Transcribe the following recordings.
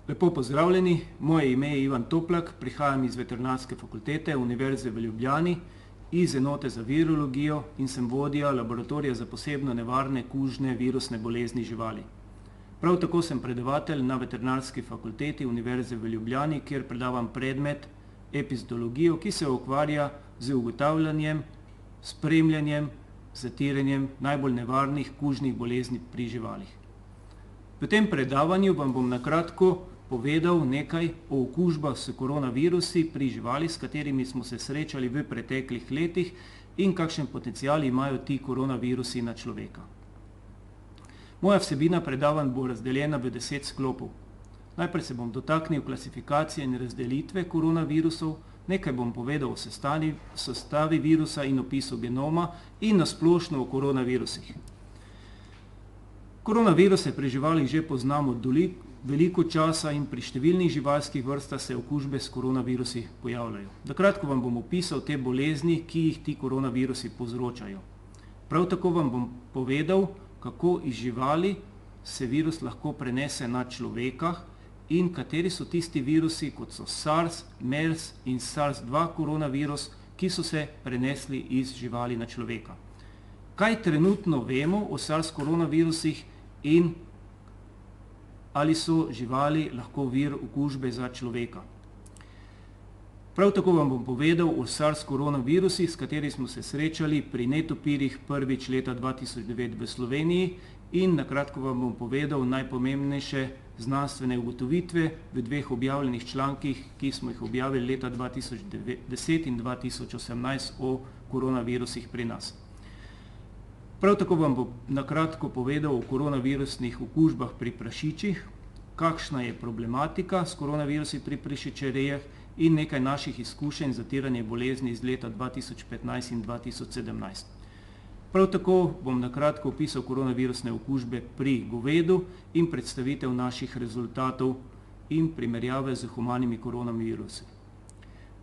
Lepo pozdravljeni, moje ime je Ivan Toplak, prihajam iz Veterinarske fakultete Univerze v Ljubljani, iz enote za virologijo in sem vodja laboratorija za posebno nevarne kužne virusne bolezni živali. Prav tako sem predavatelj na Veterinarski fakulteti Univerze v Ljubljani, kjer predavam predmet epizodologijo, ki se ukvarja z ugotavljanjem, spremljanjem, zatiranjem najbolj nevarnih kužnih bolezni pri živalih. V tem predavanju vam bom na kratko povedal nekaj o okužbah s koronavirusi pri živali, s katerimi smo se srečali v preteklih letih in kakšen potencial imajo ti koronavirusi na človeka. Moja vsebina predavanj bo razdeljena v 10 sklopov. Najprej se bom dotaknil klasifikacije in razdelitve koronavirusov, nekaj bom povedal o sestavi virusa in opisu genoma in na splošno o koronavirusih. Koronaviruse pri živalih že poznamo veliko časa in pri številnih živalskih vrstah se okužbe s koronavirusi pojavljajo. Na kratko vam bom opisal te bolezni, ki jih ti koronavirusi povzročajo. Prav tako vam bom povedal, kako iz živali se virus lahko prenese na človeka in kateri so tisti virusi, kot so SARS, MERS in SARS-2 koronavirus, ki so se prenesli iz živali na človeka. Kaj trenutno vemo o SARS koronavirusih in ali so živali lahko vir okužbe za človeka? Prav tako vam bom povedal o SARS koronavirusih, s kateri smo se srečali pri netopirjih prvič leta 2009 v Sloveniji in na kratko vam bom povedal najpomembnejše znanstvene ugotovitve v dveh objavljenih člankih, ki smo jih objavili leta 2010 in 2018 o koronavirusih pri nas. Prav tako vam bom na kratko povedal o koronavirusnih okužbah pri prašičih, kakšna je problematika s koronavirusi pri prašičerejah in nekaj naših izkušenj zatiranja bolezni iz leta 2015 in 2017. Prav tako bom na kratko opisal koronavirusne okužbe pri govedu in predstavitev naših rezultatov in primerjave z humanimi koronavirusi.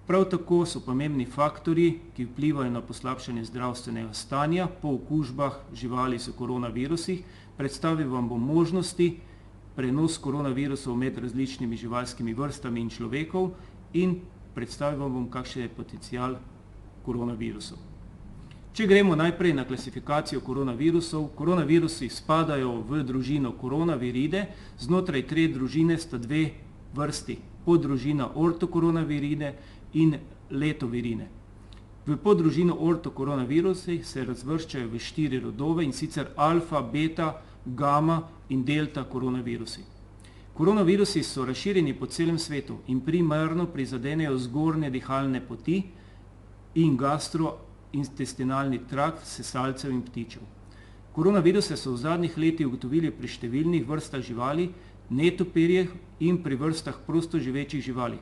Prav tako so pomembni faktorji, ki vplivajo na poslabšanje zdravstvenega stanja po okužbah živali s koronavirusi. Predstavil vam bom možnosti prenos koronavirusov med različnimi živalskimi vrstami in človekov in predstavil vam bom, kakšen je potencial koronavirusov. Če gremo najprej na klasifikacijo koronavirusov, koronavirusi spadajo v družino koronaviride, znotraj te družine sta dve vrsti, poddružina ortokoronaviride in letovirine. V poddružino ortokoronavirusi se razvrščajo v 4 rodove in sicer alfa, beta, gama in delta koronavirusi. Koronavirusi so razširjeni po celem svetu in primarno prizadenejo zgornje dihalne poti in gastrointestinalni trakt sesalcev in ptičev. Koronaviruse so v zadnjih letih ugotovili pri številnih vrstah živali, netopirjih in pri vrstah prostoživečih živali.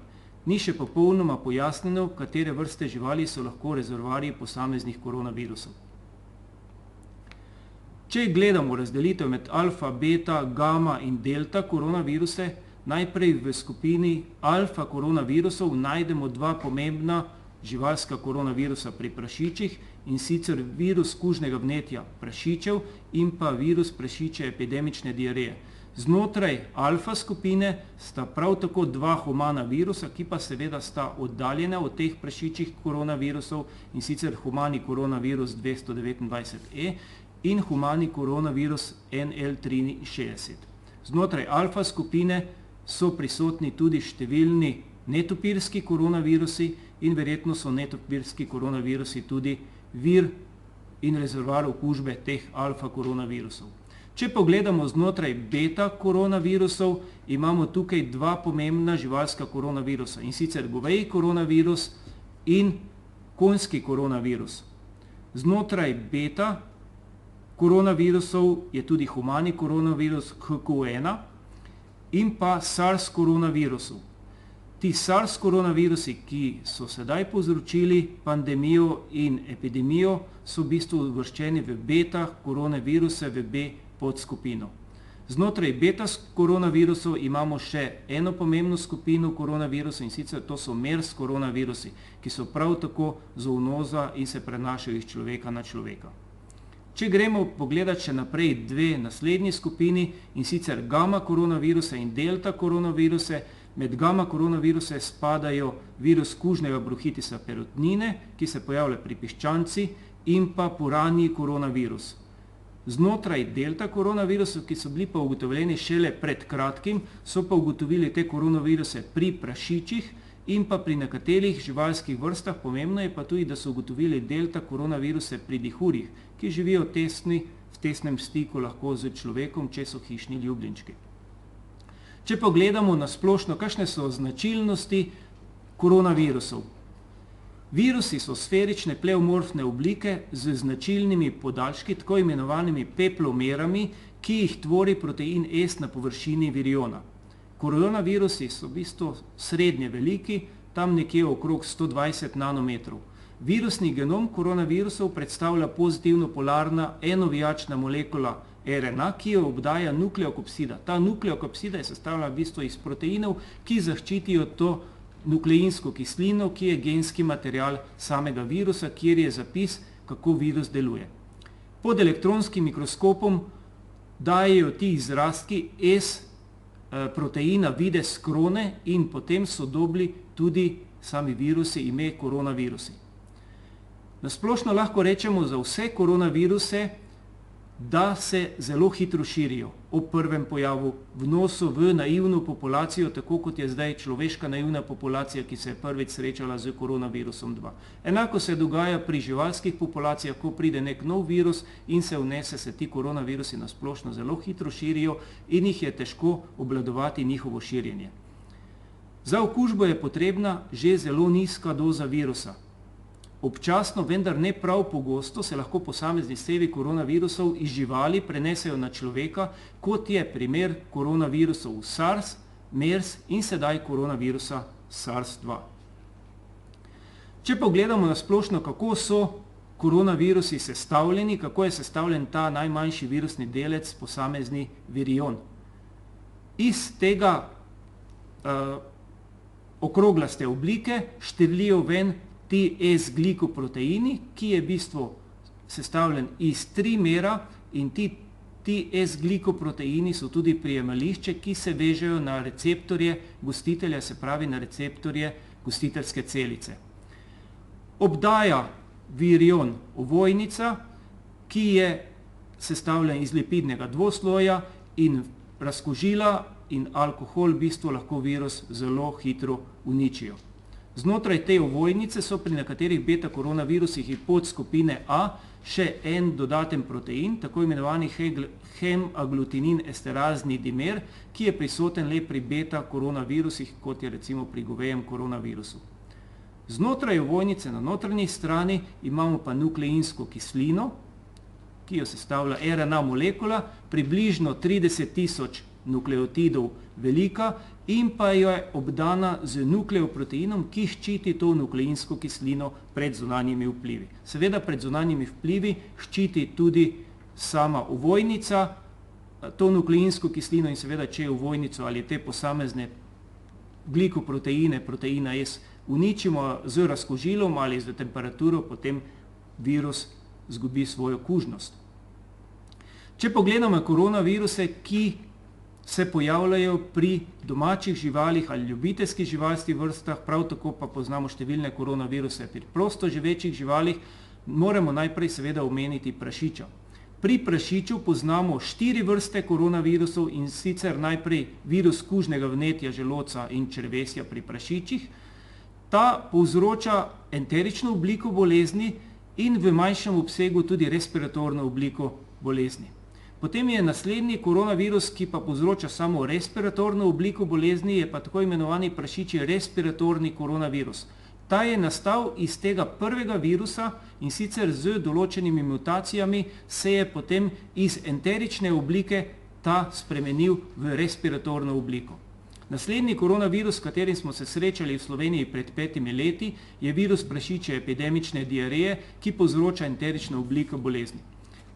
Ni še popolnoma pojasnjeno, katere vrste živali so lahko rezervoarji posameznih koronavirusov. Če gledamo razdelitev med alfa, beta, gama in delta koronaviruse, najprej v skupini alfa koronavirusov najdemo dva pomembna živalska koronavirusa pri prašičih in sicer virus kužnega vnetja prašičev in pa virus prašičje epidemične diareje. Znotraj alfa skupine sta prav tako dva humana virusa, ki pa seveda sta oddaljena od teh prašičjih koronavirusov in sicer humani koronavirus 229E in humani koronavirus NL63. Znotraj alfa skupine so prisotni tudi številni netopirski koronavirusi in verjetno so netopirski koronavirusi tudi vir in rezervoar okužbe teh alfa koronavirusov. Če pogledamo znotraj beta koronavirusov, imamo tukaj dva pomembna živalska koronavirusa in sicer goveji koronavirus in konjski koronavirus. Znotraj beta koronavirusov je tudi humani koronavirus HQ1 in pa SARS koronavirusov. Ti SARS koronavirusi, ki so sedaj povzročili pandemijo in epidemijo, so v bistvu uvrščeni v beta koronaviruse v B podskupino. Znotraj beta koronavirusov imamo še eno pomembno skupino koronavirusov in sicer to so MERS koronavirusi, ki so prav tako zoonoza in se prenašajo iz človeka na človeka. Če gremo pogledati še naprej dve naslednji skupini, in sicer gamma koronaviruse in delta koronaviruse, med gamma koronaviruse spadajo virus kužnega bronhitisa perutnine, ki se pojavlja pri piščanci, in pa puranji koronavirus. Znotraj delta koronavirusov, ki so bili pa ugotovljeni šele pred kratkim, so pa ugotovili te koronaviruse pri prašičih in pa pri nekaterih živalskih vrstah. Pomembno je pa tudi, da so ugotovili delta koronaviruse pri dihurjih, ki živijo v tesnem stiku lahko z človekom, če so hišni ljubljenčki. Če pogledamo na splošno, kakšne so značilnosti koronavirusov. Virusi so sferične pleomorfne oblike z značilnimi podaljški, tako imenovanimi peplomerami, ki jih tvori protein S na površini viriona. Koronavirusi so v bistvu srednje veliki, tam nekje okrog 120 nanometrov. Virusni genom koronavirusov predstavlja pozitivno polarna enovijačna molekula RNA, ki jo obdaja nukleokapsida. Ta nukleokapsida je sestavljena v bistvu iz proteinov, ki zaščitijo to nukleinsko kislino, ki je genski material samega virusa, kjer je zapis, kako virus deluje. Pod elektronskim mikroskopom dajejo ti izrastki S proteina videz krone in potem so dobili tudi sami virusi ime koronavirusi. Nasplošno lahko rečemo za vse koronaviruse, da se zelo hitro širijo ob prvem pojavu vnosu v naivno populacijo, tako kot je zdaj človeška naivna populacija, ki se je prvič srečala z koronavirusom 2. Enako se dogaja pri živalskih populacijah, ko pride nek nov virus in se vnese, se ti koronavirusi nasplošno zelo hitro širijo in jih je težko obvladovati njihovo širjenje. Za okužbo je potrebna že zelo nizka doza virusa. Občasno, vendar ne prav pogosto, se lahko posamezni sevi koronavirusov iz živali prenesejo na človeka, kot je primer koronavirusov SARS, MERS in sedaj koronavirusa SARS-2. Če pogledamo na splošno, kako so koronavirusi sestavljeni, kako je sestavljen ta najmanjši virusni delec, posamezni virion. Iz tega okroglaste oblike štrlijo ven ti S-glikoproteini, ki je v bistvu sestavljen iz trimera in ti S-glikoproteini so tudi prijemališče, ki se vežejo na receptorje gostitelja, se pravi na receptorje gostiteljske celice. Obdaja virion ovojnica, ki je sestavljen iz lipidnega dvosloja in razkužila in alkohol v bistvu lahko virus zelo hitro uničijo. Znotraj te ovojnice so pri nekaterih beta koronavirusih in podskupine A še en dodaten protein, tako imenovani hemaglutinin esterazni dimer, ki je prisoten le pri beta koronavirusih, kot je recimo pri govejem koronavirusu. Znotraj ovojnice na notranji strani imamo pa nukleinsko kislino, ki jo sestavlja RNA molekula, približno 30 tisoč nukleotidov velika in pa jo je obdana z nukleoproteinom, ki ščiti to nukleinsko kislino pred zunanjimi vplivi. Seveda pred zunanjimi vplivi ščiti tudi sama ovojnica, to nukleinsko kislino in seveda, če je ovojnico ali te posamezne glikoproteine, proteina S, uničimo z razkužilom ali z temperaturo, potem virus izgubi svojo kužnost. Če pogledamo koronaviruse, ki se pojavljajo pri domačih živalih ali ljubiteljskih živalskih vrstah, prav tako pa poznamo številne koronaviruse pri prosto živečih živalih, moramo najprej seveda omeniti prašiča. Pri prašiču poznamo 4 vrste koronavirusov in sicer najprej virus kužnega vnetja želodca in črevesja pri prašičih. Ta povzroča enterično obliko bolezni in v manjšem obsegu tudi respiratorno obliko bolezni. Potem je naslednji koronavirus, ki pa povzroča samo respiratorno obliko bolezni, je pa tako imenovani prašičji respiratorni koronavirus. Ta je nastal iz tega prvega virusa in sicer z določenimi mutacijami se je potem iz enterične oblike ta spremenil v respiratorno obliko. Naslednji koronavirus, s katerim smo se srečali v Sloveniji pred 5 leti, je virus prašičje epidemične diareje, ki povzroča enterično obliko bolezni.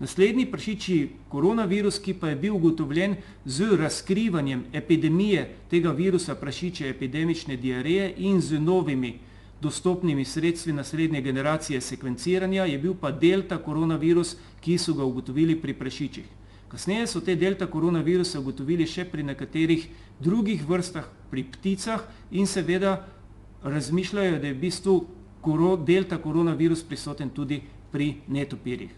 Naslednji prašičji koronavirus, ki pa je bil ugotovljen z razkrivanjem epidemije tega virusa prašičje epidemične diareje in z novimi dostopnimi sredstvi naslednje generacije sekvenciranja, je bil pa delta koronavirus, ki so ga ugotovili pri prašičih. Kasneje so te delta koronaviruse ugotovili še pri nekaterih drugih vrstah, pri pticah in seveda razmišljajo, da je v bistvu delta koronavirus prisoten tudi pri netopirjih.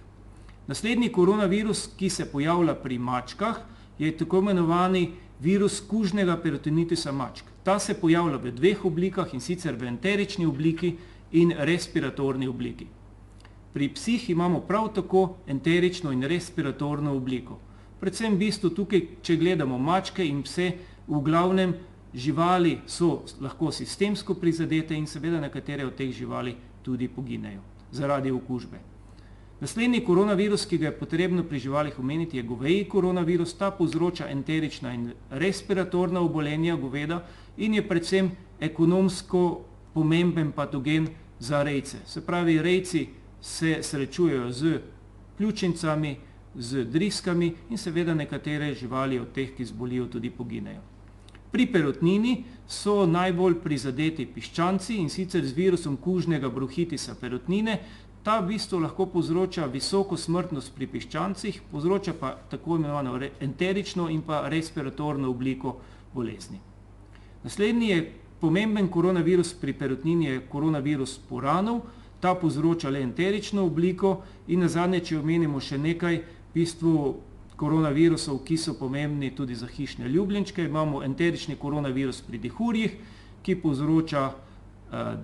Naslednji koronavirus, ki se pojavlja pri mačkah, je tako imenovani virus kužnega peritonitisa mačk. Ta se pojavlja v dveh oblikah, in sicer v enterični obliki in respiratorni obliki. Pri psih imamo prav tako enterično in respiratorno obliko. Predvsem v bistvu tukaj, če gledamo mačke in pse, v glavnem živali so lahko sistemsko prizadete in seveda nekatere od teh živali tudi poginejo zaradi okužbe. Naslednji koronavirus, ki ga je potrebno pri živalih omeniti, je goveji koronavirus. Ta povzroča enterična in respiratorna obolenja goveda in je predvsem ekonomsko pomemben patogen za rejce. Se pravi, rejci se srečujejo z pljučnicami, z driskami in seveda nekatere živali od teh, ki zbolijo, tudi poginejo. Pri perutnini so najbolj prizadeti piščanci, in sicer z virusom kužnega bronhitisa perutnine. Ta v bistvu lahko povzroča visoko smrtnost pri piščancih, povzroča pa tako imenovano enterično in pa respiratorno obliko bolezni. Naslednji je pomemben koronavirus pri perutnini, je koronavirus puranov. Ta povzroča le enterično obliko in nazadnje, če omenimo še nekaj v bistvu koronavirusov, ki so pomembni tudi za hišne ljubljenčke, imamo enterični koronavirus pri dihurjih, ki povzroča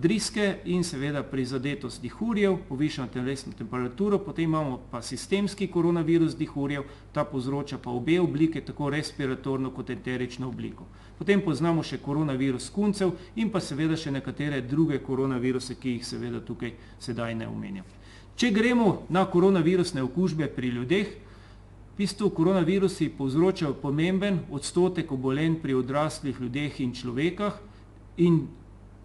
driske in seveda prizadetost dihurjev, povišano telesno temperaturo, potem imamo pa sistemski koronavirus dihurjev, ta povzroča pa obe oblike, tako respiratorno kot enterično obliko. Potem poznamo še koronavirus kuncev in pa seveda še nekatere druge koronaviruse, ki jih seveda tukaj sedaj ne omenjam. Če gremo na koronavirusne okužbe pri ljudeh, v bistvu koronavirusi povzročajo pomemben odstotek obolenj pri odraslih ljudeh in človekah in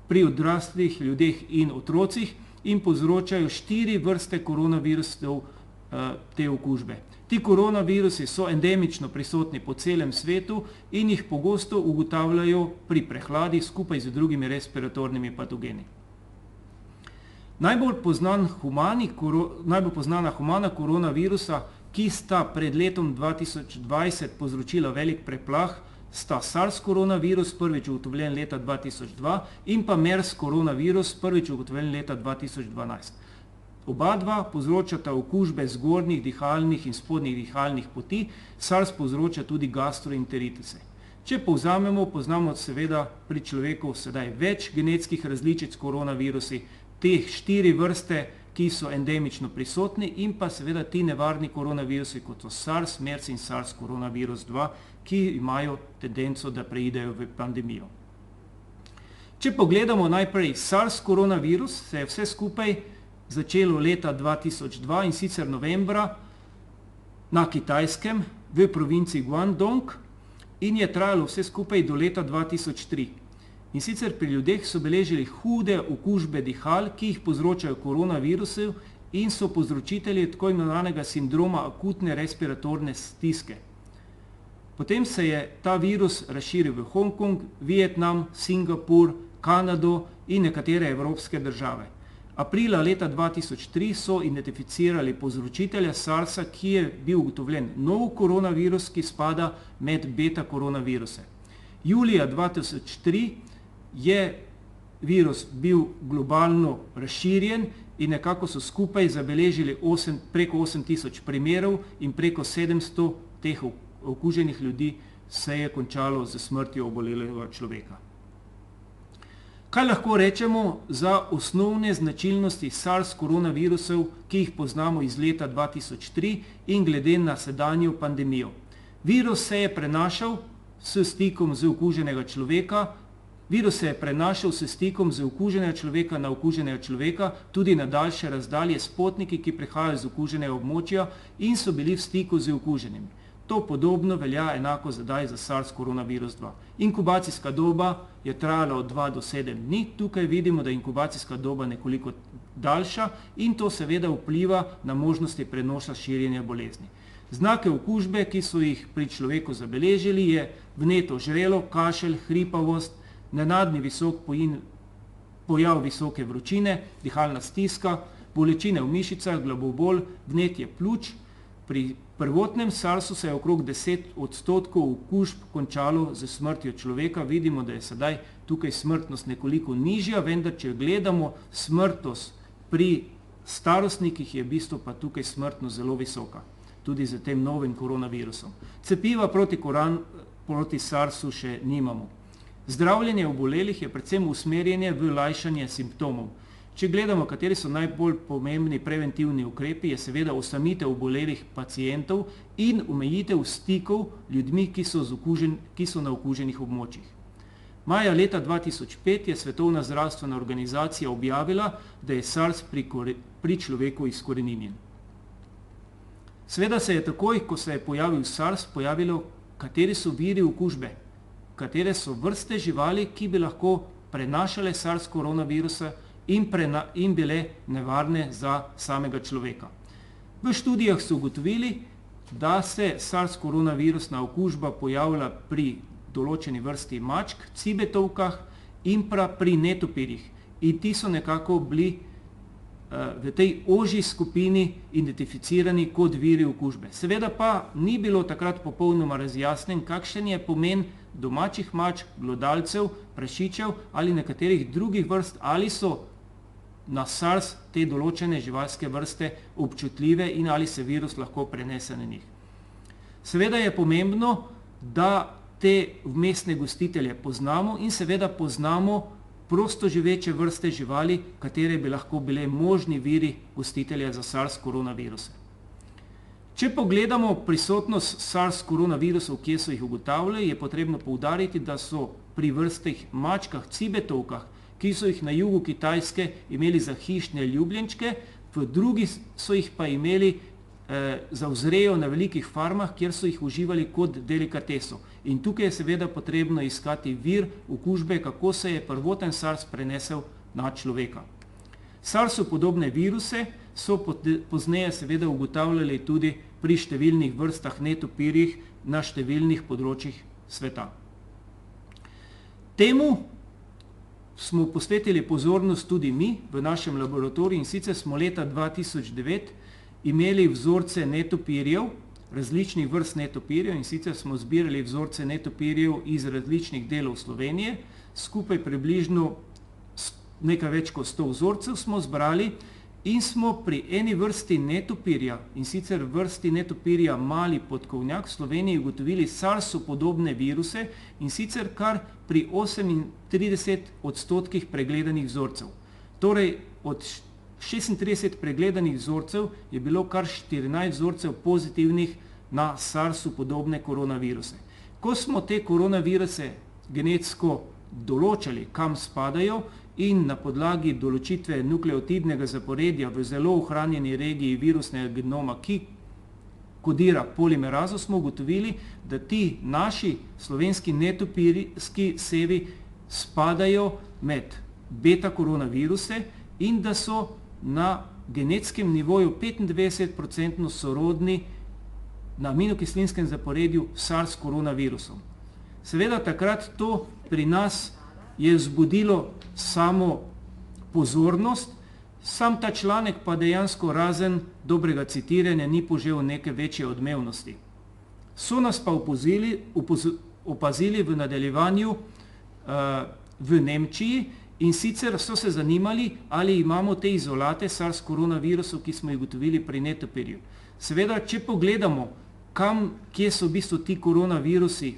pri odraslih ljudeh in otrocih in povzročajo 4 vrste koronavirusov te okužbe. Ti koronavirusi so endemično prisotni po celem svetu in jih pogosto ugotavljajo pri prehladi skupaj z drugimi respiratornimi patogeni. Najbolj poznana humana koronavirusa, ki sta pred letom 2020 povzročila velik preplah, sta SARS koronavirus, prvič ugotovljen leta 2002, in pa MERS koronavirus, prvič ugotovljen leta 2012. Oba dva povzročata okužbe zgornjih dihalnih in spodnjih dihalnih poti, SARS povzroča tudi gastroenteritise. Če povzamemo, poznamo seveda pri človeku sedaj več genetskih različic koronavirusi, teh 4 vrste, ki so endemično prisotni, in pa seveda ti nevarni koronavirusi, kot so SARS, MERS in SARS koronavirus 2, ki imajo tendenco, da preidejo v pandemijo. Če pogledamo najprej SARS koronavirus, se je vse skupaj začelo leta 2002 in sicer novembra na Kitajskem v provinci Guangdong in je trajalo vse skupaj do leta 2003. In sicer pri ljudeh so beležili hude okužbe dihal, ki jih povzročajo koronavirusi in so povzročitelji tako imenovanega sindroma akutne respiratorne stiske. Potem se je ta virus razširil v Hongkong, Vietnam, Singapur, Kanado in nekatere evropske države. Aprila leta 2003 so identificirali povzročitelja SARS-a, ki je bil ugotovljen nov koronavirus, ki spada med beta koronaviruse. Julija 2003 je virus bil globalno razširjen in nekako so skupaj zabeležili preko 8000 primerov in preko 700 teh okuženih ljudi se je končalo z smrtjo obolelega človeka. Kaj lahko rečemo za osnovne značilnosti SARS koronavirusov, ki jih poznamo iz leta 2003 in glede na sedanjo pandemijo? Virus se je prenašal s stikom z okuženega človeka, na okuženega človeka tudi na daljše razdalje s potniki, ki prihajajo z okuženega območja in so bili v stiku z okuženimi. To podobno velja enako zdaj za SARS koronavirus 2. Inkubacijska doba je trajala od 2 do 7 dni. Tukaj vidimo, da je inkubacijska doba nekoliko daljša in to seveda vpliva na možnosti prenosa širjenja bolezni. Znake okužbe, ki so jih pri človeku zabeležili, je vneto žrelo, kašelj, hripavost, nenadni visok pojav visoke vročine, dihalna stiska, bolečine v mišicah, glavobol, vnetje pljuč. Pri prvotnem SARS-u se je okrog 10% okužb končalo z smrtjo človeka. Vidimo, da je sedaj tukaj smrtnost nekoliko nižja, vendar če gledamo smrtnost pri starostnikih, je v bistvu pa tukaj smrtnost zelo visoka, tudi z tem novim koronavirusom. Cepiva proti SARS-u še nimamo. Zdravljenje obolelih je predvsem usmerjanje v lajšanje simptomov. Če gledamo, kateri so najbolj pomembni preventivni ukrepi, je seveda osamitev obolelih pacientov in omejitev stikov ljudmi, ki so na okuženih območjih. Maja leta 2005 je Svetovna zdravstvena organizacija objavila, da je SARS pri človeku izkoreninjen. Seveda se je takoj, ko se je pojavil SARS, pojavilo, kateri so viri okužbe, katere so vrste živali, ki bi lahko prenašale SARS koronavirusa in bile nevarne za samega človeka. V študijah so ugotovili, da se SARS koronavirusna okužba pojavlja pri določeni vrsti mačk, cibetovkah in pri netopirjih. In ti so nekako bili v tej ožji skupini identificirani kot viri okužbe. Seveda pa ni bilo takrat popolnoma razjasnen, kakšen je pomen domačih mačk, glodalcev, prašičev ali nekaterih drugih vrst, ali so na SARS te določene živalske vrste občutljive in ali se virus lahko prenese na njih. Seveda je pomembno, da te vmesne gostitelje poznamo in seveda poznamo prosto živeče vrste živali, katere bi lahko bile možni viri gostitelja za SARS koronaviruse. Če pogledamo prisotnost SARS koronavirusov, kje so jih ugotavljali, je potrebno poudariti, da so pri vrstah mačkah, cibetovkah, ki so jih na jugu Kitajske imeli za hišne ljubljenčke, v drugih so jih pa imeli za vzrejo na velikih farmah, kjer so jih uživali kot delikateso. In tukaj je seveda potrebno iskati vir okužbe, kako se je prvoten SARS prenesel na človeka. SARS-u podobne viruse so pozneje seveda ugotavljali tudi pri številnih vrstah netopirjih na številnih področjih sveta. Temu smo posvetili pozornost tudi mi v našem laboratoriju, in sicer smo leta 2009 imeli vzorce netopirjev, različnih vrst netopirjev, in sicer smo zbirali vzorce netopirjev iz različnih delov Slovenije, skupaj približno nekaj več kot 100 vzorcev smo zbrali in smo pri eni vrsti netopirja, in sicer vrsti netopirja mali podkovnjak, v Sloveniji ugotovili SARS-u podobne viruse, in sicer kar pri 38% pregledanih vzorcev. Torej, od 36 pregledanih vzorcev je bilo kar 14 vzorcev pozitivnih na SARS-u podobne koronaviruse. Ko smo te koronaviruse genetsko določali, kam spadajo, in na podlagi določitve nukleotidnega zaporedja v zelo ohranjeni regiji virusnega genoma, ki kodira polimerazo, smo ugotovili, da ti naši slovenski netopirjski sevi spadajo med beta koronaviruse in da so na genetskem nivoju 95% sorodni na aminokislinskem zaporedju SARS koronavirusom. Seveda takrat to pri nas je vzbudilo samo pozornost, sam ta članek pa dejansko razen dobrega citiranja ni požel neke večje odmevnosti. So nas pa opazili v nadaljevanju v Nemčiji, in sicer so se zanimali, ali imamo te izolate SARS koronavirusov, ki smo jih ugotovili pri netopirju. Seveda, če pogledamo, kje so v bistvu ti koronavirusi,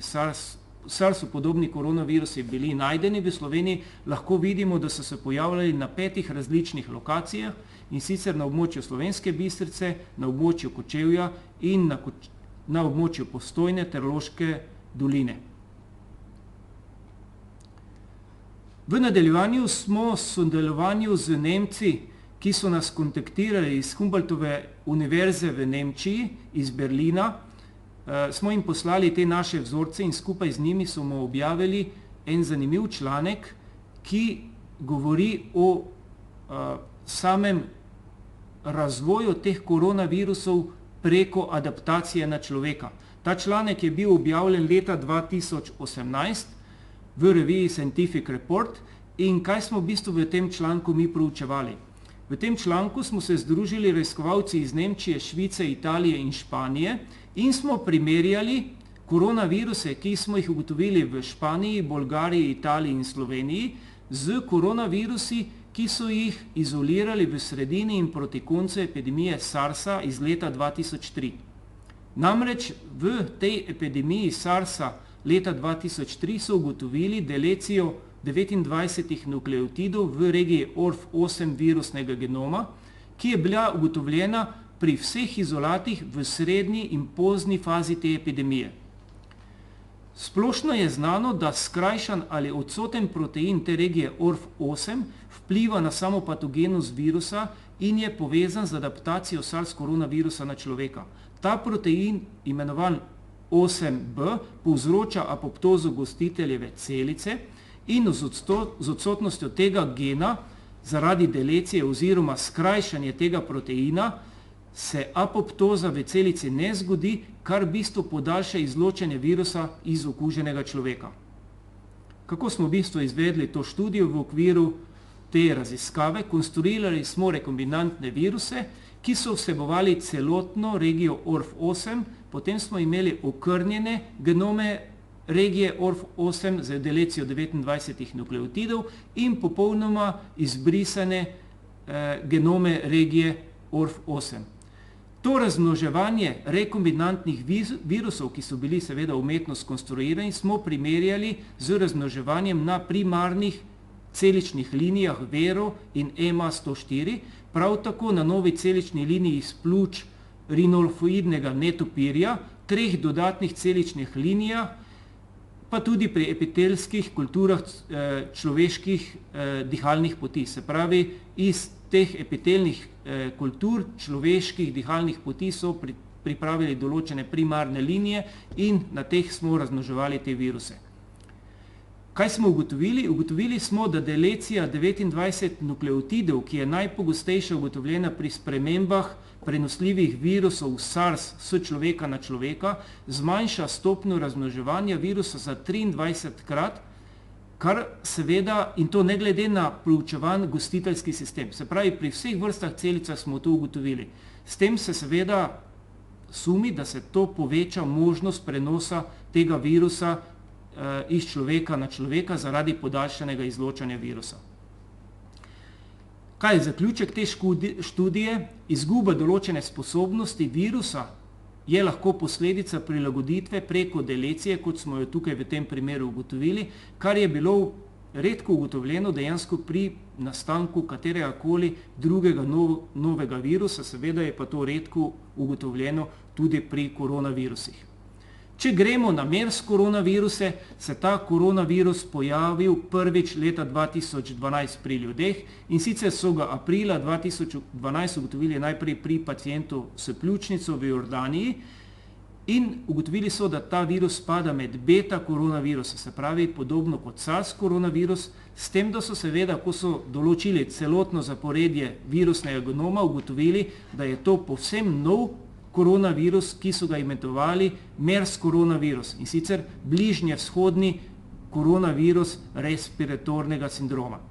SARS-u podobni koronavirusi bili najdeni v Sloveniji, lahko vidimo, da so se pojavljali na 5 različnih lokacijah, in sicer na območju Slovenske Bistrice, na območju Kočevja in na območju Postojne ter Loške doline. V nadaljevanju smo v sodelovanju z Nemci, ki so nas kontaktirali iz Humboldtove univerze v Nemčiji, iz Berlina, smo jim poslali te naše vzorce in skupaj z njimi smo objavili en zanimiv članek, ki govori o samem razvoju teh koronavirusov preko adaptacije na človeka. Ta članek je bil objavljen leta 2018 v reviji Scientific Report In kaj smo v bistvu v tem članku mi proučevali? V tem članku smo se združili raziskovalci iz Nemčije, Švice, Italije in Španije in smo primerjali koronaviruse, ki smo jih ugotovili v Španiji, Bolgariji, Italiji in Sloveniji, z koronavirusi, ki so jih izolirali v sredini in proti koncu epidemije SARS-a iz leta 2003. Namreč v tej epidemiji SARS-a leta 2003 so ugotovili delecijo 29 nukleotidov v regiji ORF8 virusnega genoma, ki je bila ugotovljena pri vseh izolatih v srednji in pozni fazi te epidemije. Splošno je znano, da skrajšan ali odsoten protein te regije ORF8 vpliva na samo patogenost virusa in je povezan z adaptacijo SARS koronavirusa na človeka. Ta protein, imenovan 8b, povzroča apoptozo gostiteljeve celice in z odsotnostjo tega gena zaradi delecije oziroma skrajšanje tega proteina se apoptoza v celici ne zgodi, kar v bistvu podaljša izločanje virusa iz okuženega človeka. Kako smo v bistvu izvedli to študijo v okviru te raziskave? Konstruirali smo rekombinantne viruse, ki so vsebovali celotno regijo ORF8, potem smo imeli okrnjene genome regije ORF8 z delecijo 29 nukleotidov in popolnoma izbrisane genome regije ORF8. To razmnoževanje rekombinantnih virusov, ki so bili seveda umetno skonstruirani, smo primerjali z razmnoževanjem na primarnih celičnih linijah Vero in EMA104, prav tako na novi celični liniji iz pljuč rinolfoidnega netopirja, 3 dodatnih celičnih linijah, pa tudi pri epitelskih kulturah človeških dihalnih poti. Se pravi, iz teh epitelnih kultur človeških dihalnih poti so pripravili določene primarne linije in na teh smo razmnoževali te viruse. Kaj smo ugotovili? Ugotovili smo, da delecija 29 nukleotidov, ki je najpogostejša ugotovljena pri spremembah prenosljivih virusov SARS s človeka na človeka, zmanjša stopnjo razmnoževanja virusa za 23-krat, kar seveda, in to ne glede na proučevan gostiteljski sistem. Se pravi, pri vseh vrstah celicah smo to ugotovili. S tem se seveda sumi, da se to poveča možnost prenosa tega virusa iz človeka na človeka zaradi podaljšanega izločanja virusa. Kaj je zaključek te študije? Izguba določene sposobnosti virusa je lahko posledica prilagoditve preko delecije, kot smo jo tukaj v tem primeru ugotovili, kar je bilo redko ugotovljeno dejansko pri nastanku kateregakoli drugega novega virusa, seveda je pa to redko ugotovljeno tudi pri koronavirusih. Če gremo na MERS koronaviruse, se ta koronavirus pojavil prvič leta 2012 pri ljudeh in sicer so ga aprila 2012 ugotovili najprej pri pacientu s pljučnico v Jordaniji in ugotovili so, da ta virus spada med beta koronaviruse, se pravi podobno kot SARS koronavirus, s tem, da so seveda, ko so določili celotno zaporedje virusnega genoma, ugotovili, da je to povsem nov koronavirus, ki so ga imenovali MERS koronavirus in sicer bližnje vzhodni koronavirus respiratornega sindroma.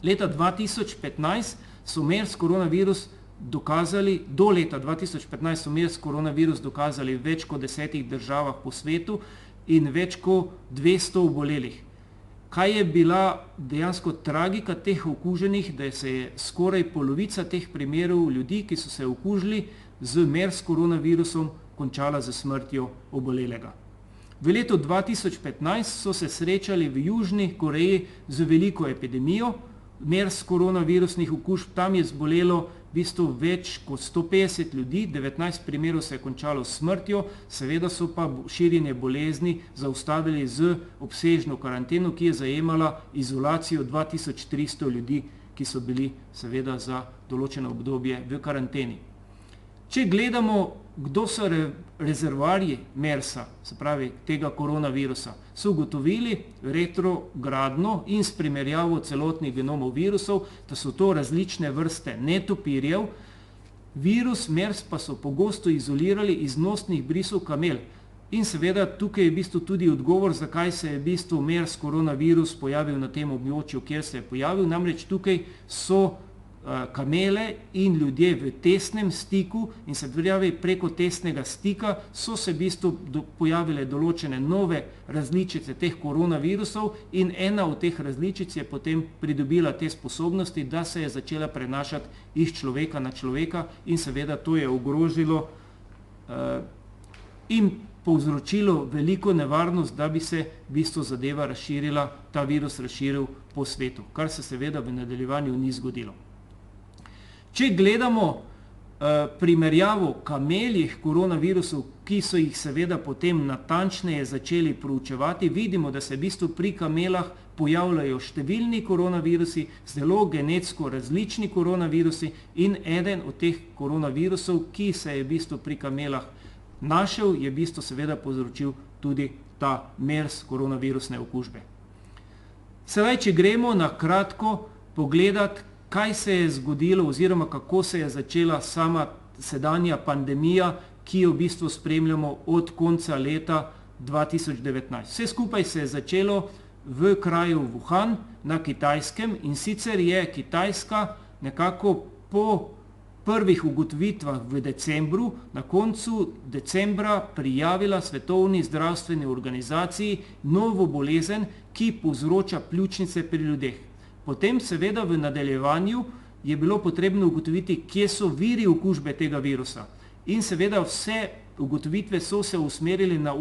Leta 2015 so MERS koronavirus dokazali, do leta 2015 so MERS koronavirus dokazali v več kot 10 državah po svetu in več kot 200 obolelih. Kaj je bila dejansko tragika teh okuženih, da se je skoraj polovica teh primerov ljudi, ki so se okužili z MERS koronavirusom, končala z smrtjo obolelega. V letu 2015 so se srečali v Južni Koreji z veliko epidemijo MERS koronavirusnih okužb. Tam je zbolelo v bistvu več kot 150 ljudi, 19 primerov se je končalo s smrtjo, seveda so pa širjenje bolezni zaustavili z obsežno karanteno, ki je zajemala izolacijo 2300 ljudi, ki so bili seveda za določeno obdobje v karanteni. Če gledamo, kdo so rezervoarji MERS-a, se pravi tega koronavirusa, so ugotovili retrogradno in s primerjavo celotnih genomov virusov, da so to različne vrste netopirjev. Virus MERS pa so pogosto izolirali iz nosnih brisov kamel. In seveda tukaj je v bistvu tudi odgovor, zakaj se je v bistvu MERS koronavirus pojavil na tem območju, kjer se je pojavil. Namreč tukaj so kamele in ljudje v tesnem stiku in se pravi preko tesnega stika so se v bistvu pojavile določene nove različice teh koronavirusov in ena od teh različic je potem pridobila te sposobnosti, da se je začela prenašati iz človeka na človeka in seveda to je ogrožilo in povzročilo veliko nevarnost, da bi se v bistvu zadeva razširila, ta virus razširil po svetu, kar se seveda v nadaljevanju ni zgodilo. Če gledamo primerjavo kameljih koronavirusov, ki so jih seveda potem natančneje začeli proučevati, vidimo, da se v bistvu pri kamelah pojavljajo številni koronavirusi, zelo genetsko različni koronavirusi in eden od teh koronavirusov, ki se je v bistvu pri kamelah našel, je v bistvu seveda povzročil tudi ta MERS koronavirusne okužbe. Sedaj, če gremo na kratko pogledati, kaj se je zgodilo oziroma kako se je začela sama sedanja pandemija, ki jo v bistvu spremljamo od konca leta 2019. Vse skupaj se je začelo v kraju Wuhan na Kitajskem in sicer je Kitajska nekako po prvih ugotovitvah v decembru, na koncu decembra prijavila Svetovni zdravstveni organizaciji novo bolezen, ki povzroča pljučnice pri ljudeh. Potem seveda v nadaljevanju je bilo potrebno ugotoviti, kje so viri okužbe tega virusa. In seveda vse ugotovitve so se usmerili na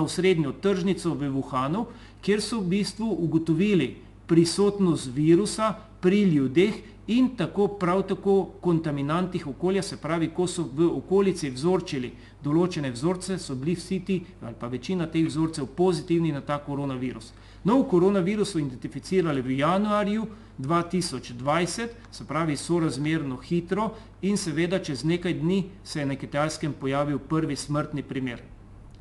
osrednjo tržnico v Wuhanu, kjer so v bistvu ugotovili prisotnost virusa pri ljudeh in tako prav tako kontaminantih okolja, se pravi, ko so v okolici vzorčili določene vzorce, so bili vsi ti, ali pa večina teh vzorcev pozitivni na ta koronavirus. Nov koronavirus so identificirali v januarju 2020, se pravi sorazmerno hitro in seveda čez nekaj dni se je na Kitajskem pojavil prvi smrtni primer.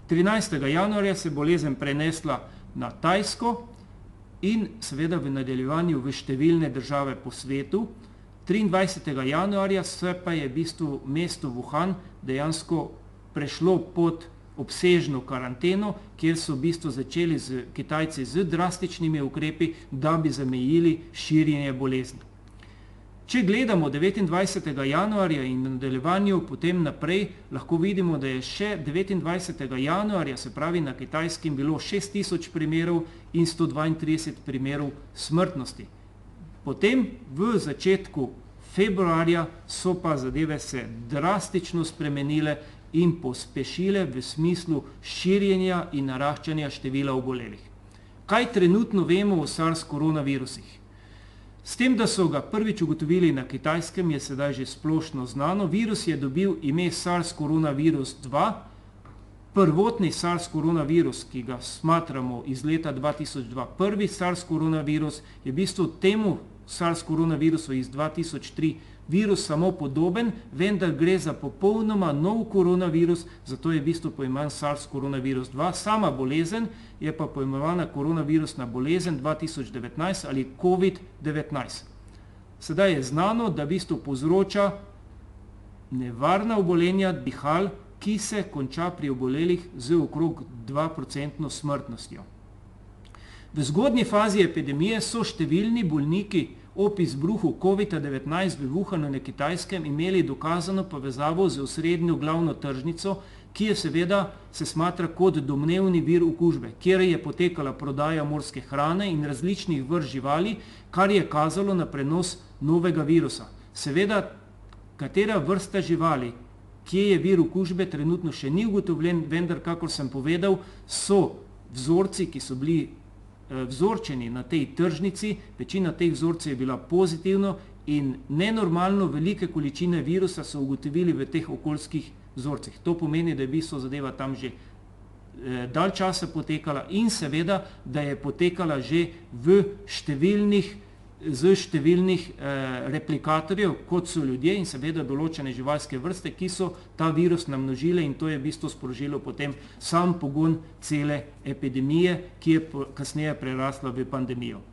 13. januarja se bolezen prenesla na Tajsko in seveda v nadaljevanju v številne države po svetu. 23. januarja se pa je v bistvu mesto Wuhan dejansko prešlo pod obsežno karanteno, kjer so v bistvu začeli Kitajci z drastičnimi ukrepi, da bi zamejili širjenje bolezni. Če gledamo 29. januarja in v nadaljevanju potem naprej, lahko vidimo, da je še 29. januarja, se pravi na Kitajskem, bilo 6000 primerov in 132 primerov smrtnosti. Potem v začetku februarja so pa zadeve se drastično spremenile in pospešile v smislu širjenja in naraščanja števila obolelih. Kaj trenutno vemo o SARS koronavirusih? S tem, da so ga prvič ugotovili na Kitajskem, je sedaj že splošno znano. Virus je dobil ime SARS koronavirus 2. Prvotni SARS koronavirus, ki ga smatramo iz leta 2002, prvi SARS koronavirus, je v bistvu temu SARS koronavirusu iz 2003 virus samo podoben, vendar gre za popolnoma nov koronavirus, zato je v bistvu poimenovan SARS koronavirus 2. Sama bolezen je pa poimenovana koronavirusna bolezen 2019 ali COVID-19. Sedaj je znano, da v bistvu povzroča nevarna obolenja dihal, ki se konča pri obolelih z okrog 2% smrtnostjo. V zgodnji fazi epidemije so številni bolniki ob izbruhu COVID-19 v Wuhanu na Kitajskem imeli dokazano povezavo z osrednjo glavno tržnico, ki je seveda se smatra kot domnevni vir okužbe, kjer je potekala prodaja morske hrane in različnih vrst živali, kar je kazalo na prenos novega virusa. Seveda, katera vrsta živali, kje je vir okužbe, trenutno še ni ugotovljen, vendar, kakor sem povedal, so vzorci, ki so bili vzorčeni na tej tržnici, večina teh vzorcev je bila pozitivno in nenormalno velike količine virusa so ugotovili v teh okoljskih vzorcih. To pomeni, da je v bistvu zadeva tam že dalj časa potekala in seveda, da je potekala že z številnih replikatorjev, kot so ljudje in seveda določene živalske vrste, ki so ta virus namnožile in to je v bistvu sprožilo potem sam pogon cele epidemije, ki je kasneje prerasla v pandemijo.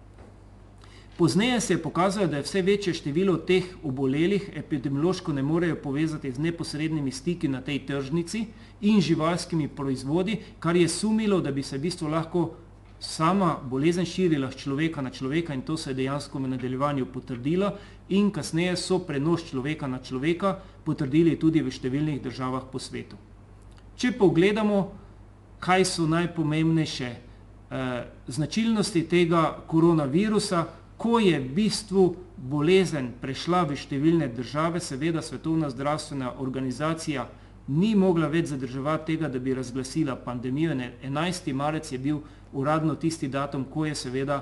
Pozneje se je pokazalo, da je vse večje število teh obolelih epidemiološko ne morejo povezati z neposrednimi stiki na tej tržnici in živalskimi proizvodi, kar je sumilo, da bi se v bistvu lahko sama bolezen širila z človeka na človeka in to se je dejansko v nadaljevanju potrdilo in kasneje so prenos človeka na človeka potrdili tudi v številnih državah po svetu. Če pogledamo, kaj so najpomembnejše značilnosti tega koronavirusa, ko je v bistvu bolezen prešla v številne države, seveda Svetovna zdravstvena organizacija ni mogla več zadrževati tega, da bi razglasila pandemijo. 11. marec je bil uradno tisti datum, ko je seveda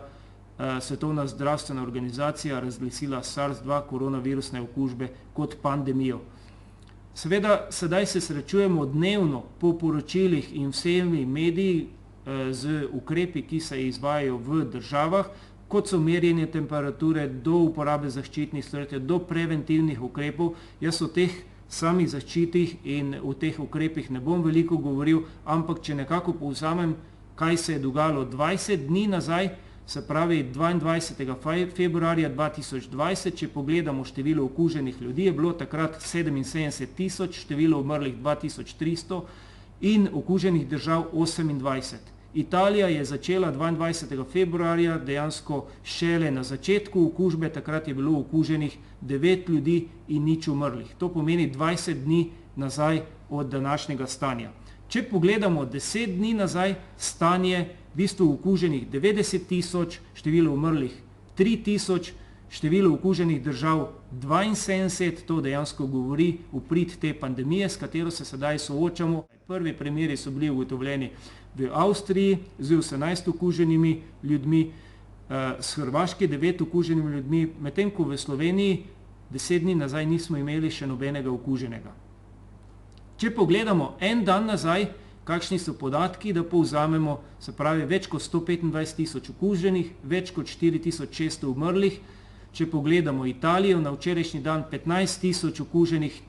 Svetovna zdravstvena organizacija razglasila SARS-2 koronavirusne okužbe kot pandemijo. Seveda, sedaj se srečujemo dnevno po poročilih in vsemi mediji z ukrepi, ki se izvajajo v državah, kot so merjenje temperature, do uporabe zaščitnih sredstev, do preventivnih ukrepov. Jaz o teh samih zaščitih in o teh ukrepih ne bom veliko govoril, ampak če nekako povzamem, kaj se je dogajalo 20 dni nazaj, se pravi 22. februarja 2020, če pogledamo število okuženih ljudi, je bilo takrat 77 tisoč, število umrlih 2300 in okuženih držav 28. Italija je začela 22. februarja dejansko šele na začetku okužbe, takrat je bilo okuženih 9 ljudi in nič umrlih. To pomeni 20 dni nazaj od današnjega stanja. Če pogledamo 10 dni nazaj, stanje v bistvu okuženih 90 tisoč, število umrlih 3 tisoč, število okuženih držav 72, to dejansko govori v prid te pandemije, s katero se sedaj soočamo. Prvi primeri so bili ugotovljeni v Avstriji z 18 okuženimi ljudmi, s Hrvaške 9 okuženimi ljudmi, medtem ko v Sloveniji 10 dni nazaj nismo imeli še nobenega okuženega. Če pogledamo en dan nazaj, kakšni so podatki, da povzamemo, se pravi več kot 125 tisoč okuženih, več kot 4600 umrlih. Če pogledamo Italijo, na včerajšnji dan 15 tisoč okuženih,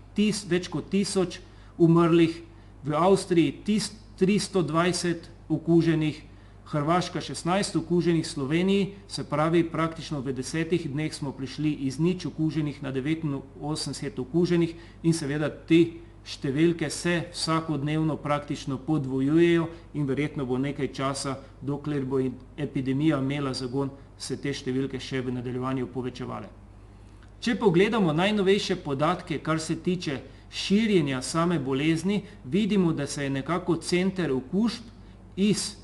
več kot 1000 umrlih, v Avstriji 320 okuženih, Hrvaška 16 okuženih, Sloveniji, se pravi praktično v 10 dneh smo prišli iz nič okuženih na 89 okuženih in seveda te številke se vsakodnevno praktično podvojujejo in verjetno bo nekaj časa, dokler bo epidemija imela zagon, se te številke še v nadaljevanju povečevale. Če pogledamo najnovejše podatke, kar se tiče širjenja same bolezni, vidimo, da se je nekako center okužb iz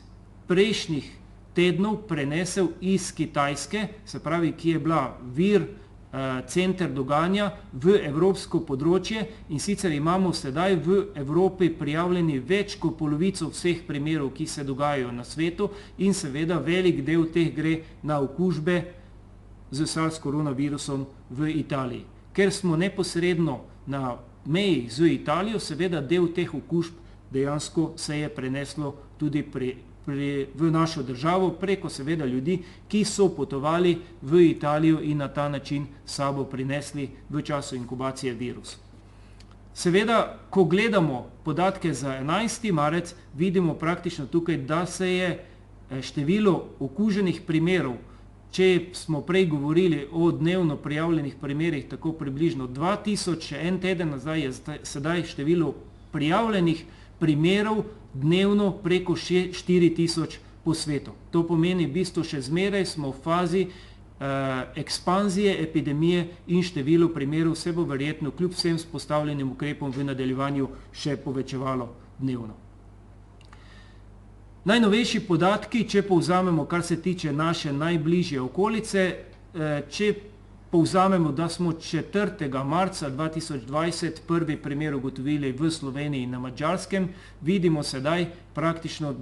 prejšnjih tednov prenesel iz Kitajske, se pravi, ki je bila vir center dogajanja v evropsko področje in sicer imamo sedaj v Evropi prijavljeni več kot polovico vseh primerov, ki se dogajajo na svetu in seveda velik del teh gre na okužbe z SARS koronavirusom v Italiji. Ker smo neposredno na meji z Italijo, seveda del teh okužb dejansko se je preneslo tudi v našo državo preko seveda ljudi, ki so potovali v Italijo in na ta način sabo prinesli v času inkubacije virus. Seveda, ko gledamo podatke za 11. marec, vidimo praktično tukaj, da se je število okuženih primerov, če smo prej govorili o dnevno prijavljenih primerih, tako približno 2000, še en teden nazaj je sedaj število prijavljenih primerov dnevno preko 4000 po svetu. To pomeni, v bistvu še zmeraj smo v fazi ekspanzije epidemije in število primerov se bo verjetno kljub vsem vzpostavljenim ukrepom v nadaljevanju še povečevalo dnevno. Najnovejši podatki, če povzamemo, kar se tiče naše najbližje okolice, če povzamemo, da smo 4. marca 2020 prvi primer ugotovili v Sloveniji in na Madžarskem, vidimo sedaj praktično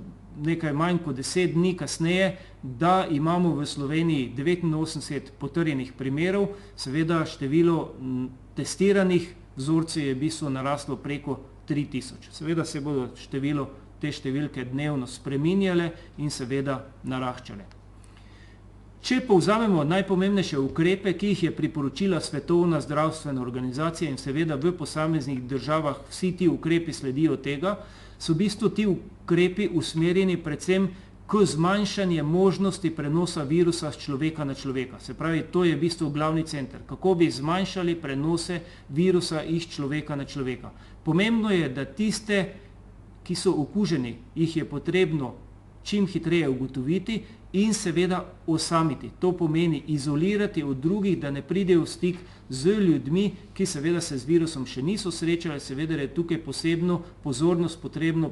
nekaj manj kot 10 dni kasneje, da imamo v Sloveniji 89 potrjenih primerov, seveda število testiranih vzorcev je v bistvu naraslo preko 3000. Seveda se bodo te številke dnevno spreminjale in seveda naraščale. Če povzamemo najpomembnejše ukrepe, ki jih je priporočila Svetovna zdravstvena organizacija in seveda v posameznih državah vsi ti ukrepi sledijo tega, so v bistvu ti ukrepi usmerjeni predvsem k k zmanjšanju možnosti prenosa virusa z človeka na človeka. Se pravi, to je v bistvu glavni center. Kako bi zmanjšali prenose virusa iz človeka na človeka. Pomembno je, da tiste, ki so okuženi, jih je potrebno čim hitreje ugotoviti in seveda osamiti. To pomeni izolirati od drugih, da ne pridejo v stik z ljudmi, ki seveda se z virusom še niso srečali. Seveda je tukaj posebno pozornost potrebno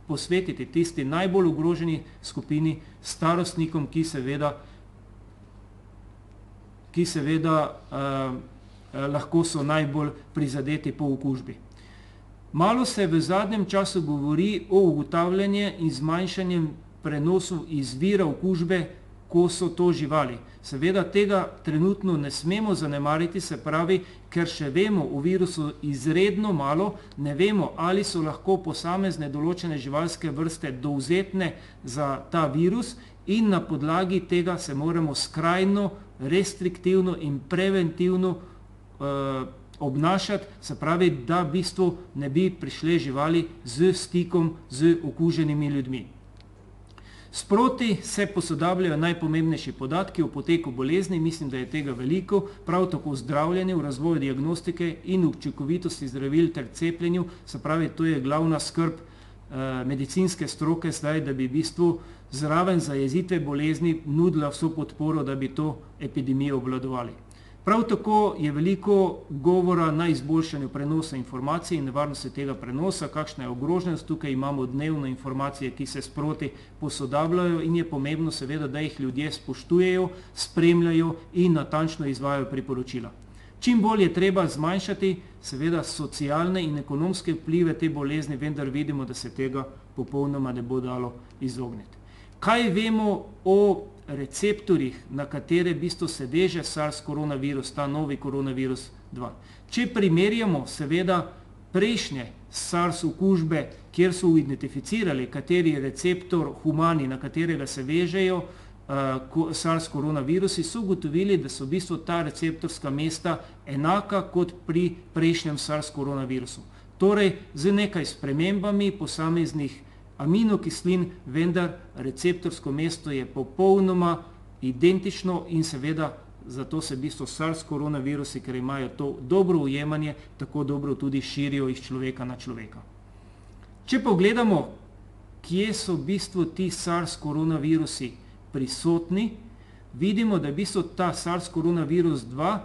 posvetiti tisti najbolj ogroženi skupini, starostnikom, ki seveda lahko so najbolj prizadeti po okužbi. Malo se v zadnjem času govori o ugotavljanju in zmanjšanju prenosov iz vira okužbe, ko so to živali. Seveda tega trenutno ne smemo zanemariti, se pravi, ker še vemo o virusu izredno malo, ne vemo, ali so lahko posamezne določene živalske vrste dovzetne za ta virus in na podlagi tega se moramo skrajno, restriktivno in preventivno obnašati, se pravi, da v bistvu ne bi prišle živali z stikom z okuženimi ljudmi. Sproti se posodabljajo najpomembnejši podatki o poteku bolezni, mislim, da je tega veliko, prav tako v zdravljenju, v razvoju diagnostike in učinkovitosti zdravil ter cepljenju, se pravi, to je glavna skrb medicinske stroke zdaj, da bi v bistvu zraven zajezitve bolezni nudila vso podporo, da bi to epidemijo obvladovali. Prav tako je veliko govora na izboljšanju prenosa informacij in nevarnosti tega prenosa, kakšna je ogroženost. Tukaj imamo dnevno informacije, ki se sproti posodabljajo in je pomembno seveda, da jih ljudje spoštujejo, spremljajo in natančno izvajajo priporočila. Čim bolj je treba zmanjšati seveda socialne in ekonomske vplive te bolezni, vendar vidimo, da se tega popolnoma ne bo dalo izogniti. Kaj vemo o receptorjih, na katere v bistvu se veže SARS koronavirus, ta novi koronavirus 2. Če primerjamo seveda prejšnje SARS okužbe, kjer so identificirali, kateri receptor humani, na katerega se vežejo SARS koronavirusi, so ugotovili, da so v bistvu ta receptorska mesta enaka kot pri prejšnjem SARS koronavirusu. Torej, z nekaj spremembami posameznih aminokislin, vendar receptorsko mesto je popolnoma identično in seveda zato se v bistvu SARS koronavirusi, ker imajo to dobro ujemanje, tako dobro tudi širijo iz človeka na človeka. Če pogledamo, kje so v bistvu ti SARS koronavirusi prisotni, vidimo, da v bistvu ta SARS koronavirus 2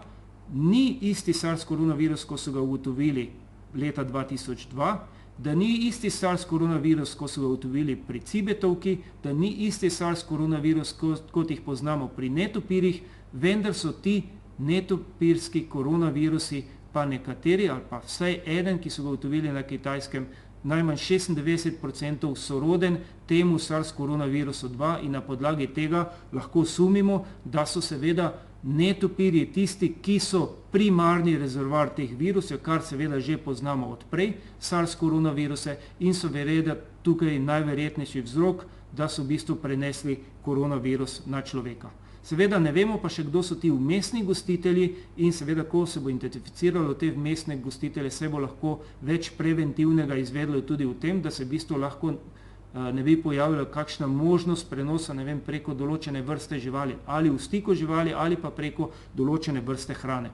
ni isti SARS koronavirus, ko so ga ugotovili leta 2002, da ni isti SARS koronavirus, ko so ga ugotovili pri cibetovki, da ni isti SARS koronavirus, kot jih poznamo pri netopirjih, vendar so ti netopirski koronavirusi pa nekateri, ali pa vsaj eden, ki so ga ugotovili na Kitajskem, najmanj 96% soroden temu SARS koronavirusu 2 in na podlagi tega lahko sumimo, da so seveda netopirji tisti, ki so primarni rezervoar teh virusov, kar seveda že poznamo odprej, SARS koronaviruse, in so verjetno tukaj najverjetnejši vzrok, da so v bistvu prenesli koronavirus na človeka. Seveda ne vemo pa še, kdo so ti vmesni gostitelji in seveda, ko se bo identificiralo te vmesne gostitelje, se bo lahko več preventivnega izvedlo tudi v tem, da se v bistvu lahko ne bi pojavila kakšna možnost prenosa, ne vem, preko določene vrste živali ali v stiku živali ali pa preko določene vrste hrane.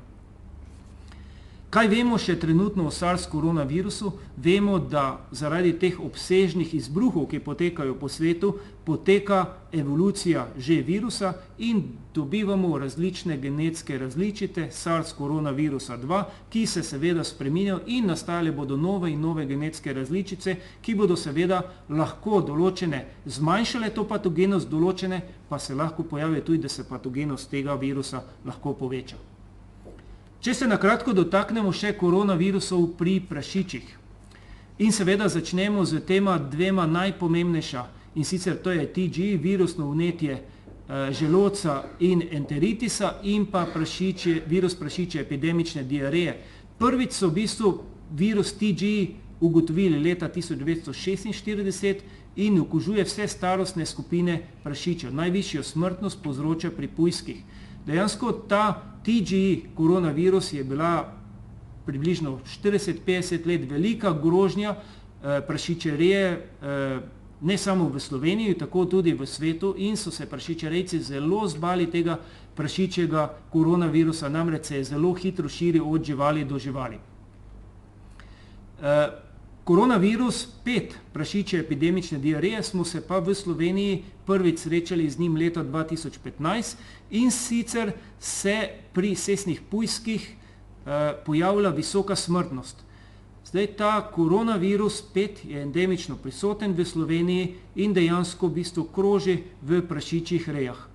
Kaj vemo še trenutno o SARS koronavirusu? Vemo, da zaradi teh obsežnih izbruhov, ki potekajo po svetu, poteka evolucija že virusa in dobivamo različne genetske različice SARS koronavirusa 2, ki se seveda spreminjajo in nastajale bodo nove in nove genetske različice, ki bodo seveda lahko določene zmanjšale to patogenost, določene pa se lahko pojavijo tudi, da se patogenost tega virusa lahko poveča. Če se nakratko dotaknemo še koronavirusov pri prašičih in seveda začnemo z tema dvema najpomembnejša, in sicer to je TG, virusno vnetje želodca in enteritisa in pa virus prašičje epidemične diareje. Prvič so v bistvu virus TG ugotovili leta 1946 in okužuje vse starostne skupine prašičev. Najvišjo smrtnost povzroča pri pujskih. Dejansko ta TG koronavirus je bila približno 40-50 let velika grožnja prašičereje ne samo v Sloveniji, tako tudi v svetu in so se prašičerejci zelo zbali tega prašičjega koronavirusa, namreč se je zelo hitro širil od živali do živali. Koronavirus 5 prašičje epidemične diareje smo se pa v Sloveniji prvič srečali z njim leta 2015 in sicer se pri sesnih pujskih pojavlja visoka smrtnost. Zdaj ta koronavirus 5 je endemično prisoten v Sloveniji in dejansko v bistvu kroži v prašičjih rejah.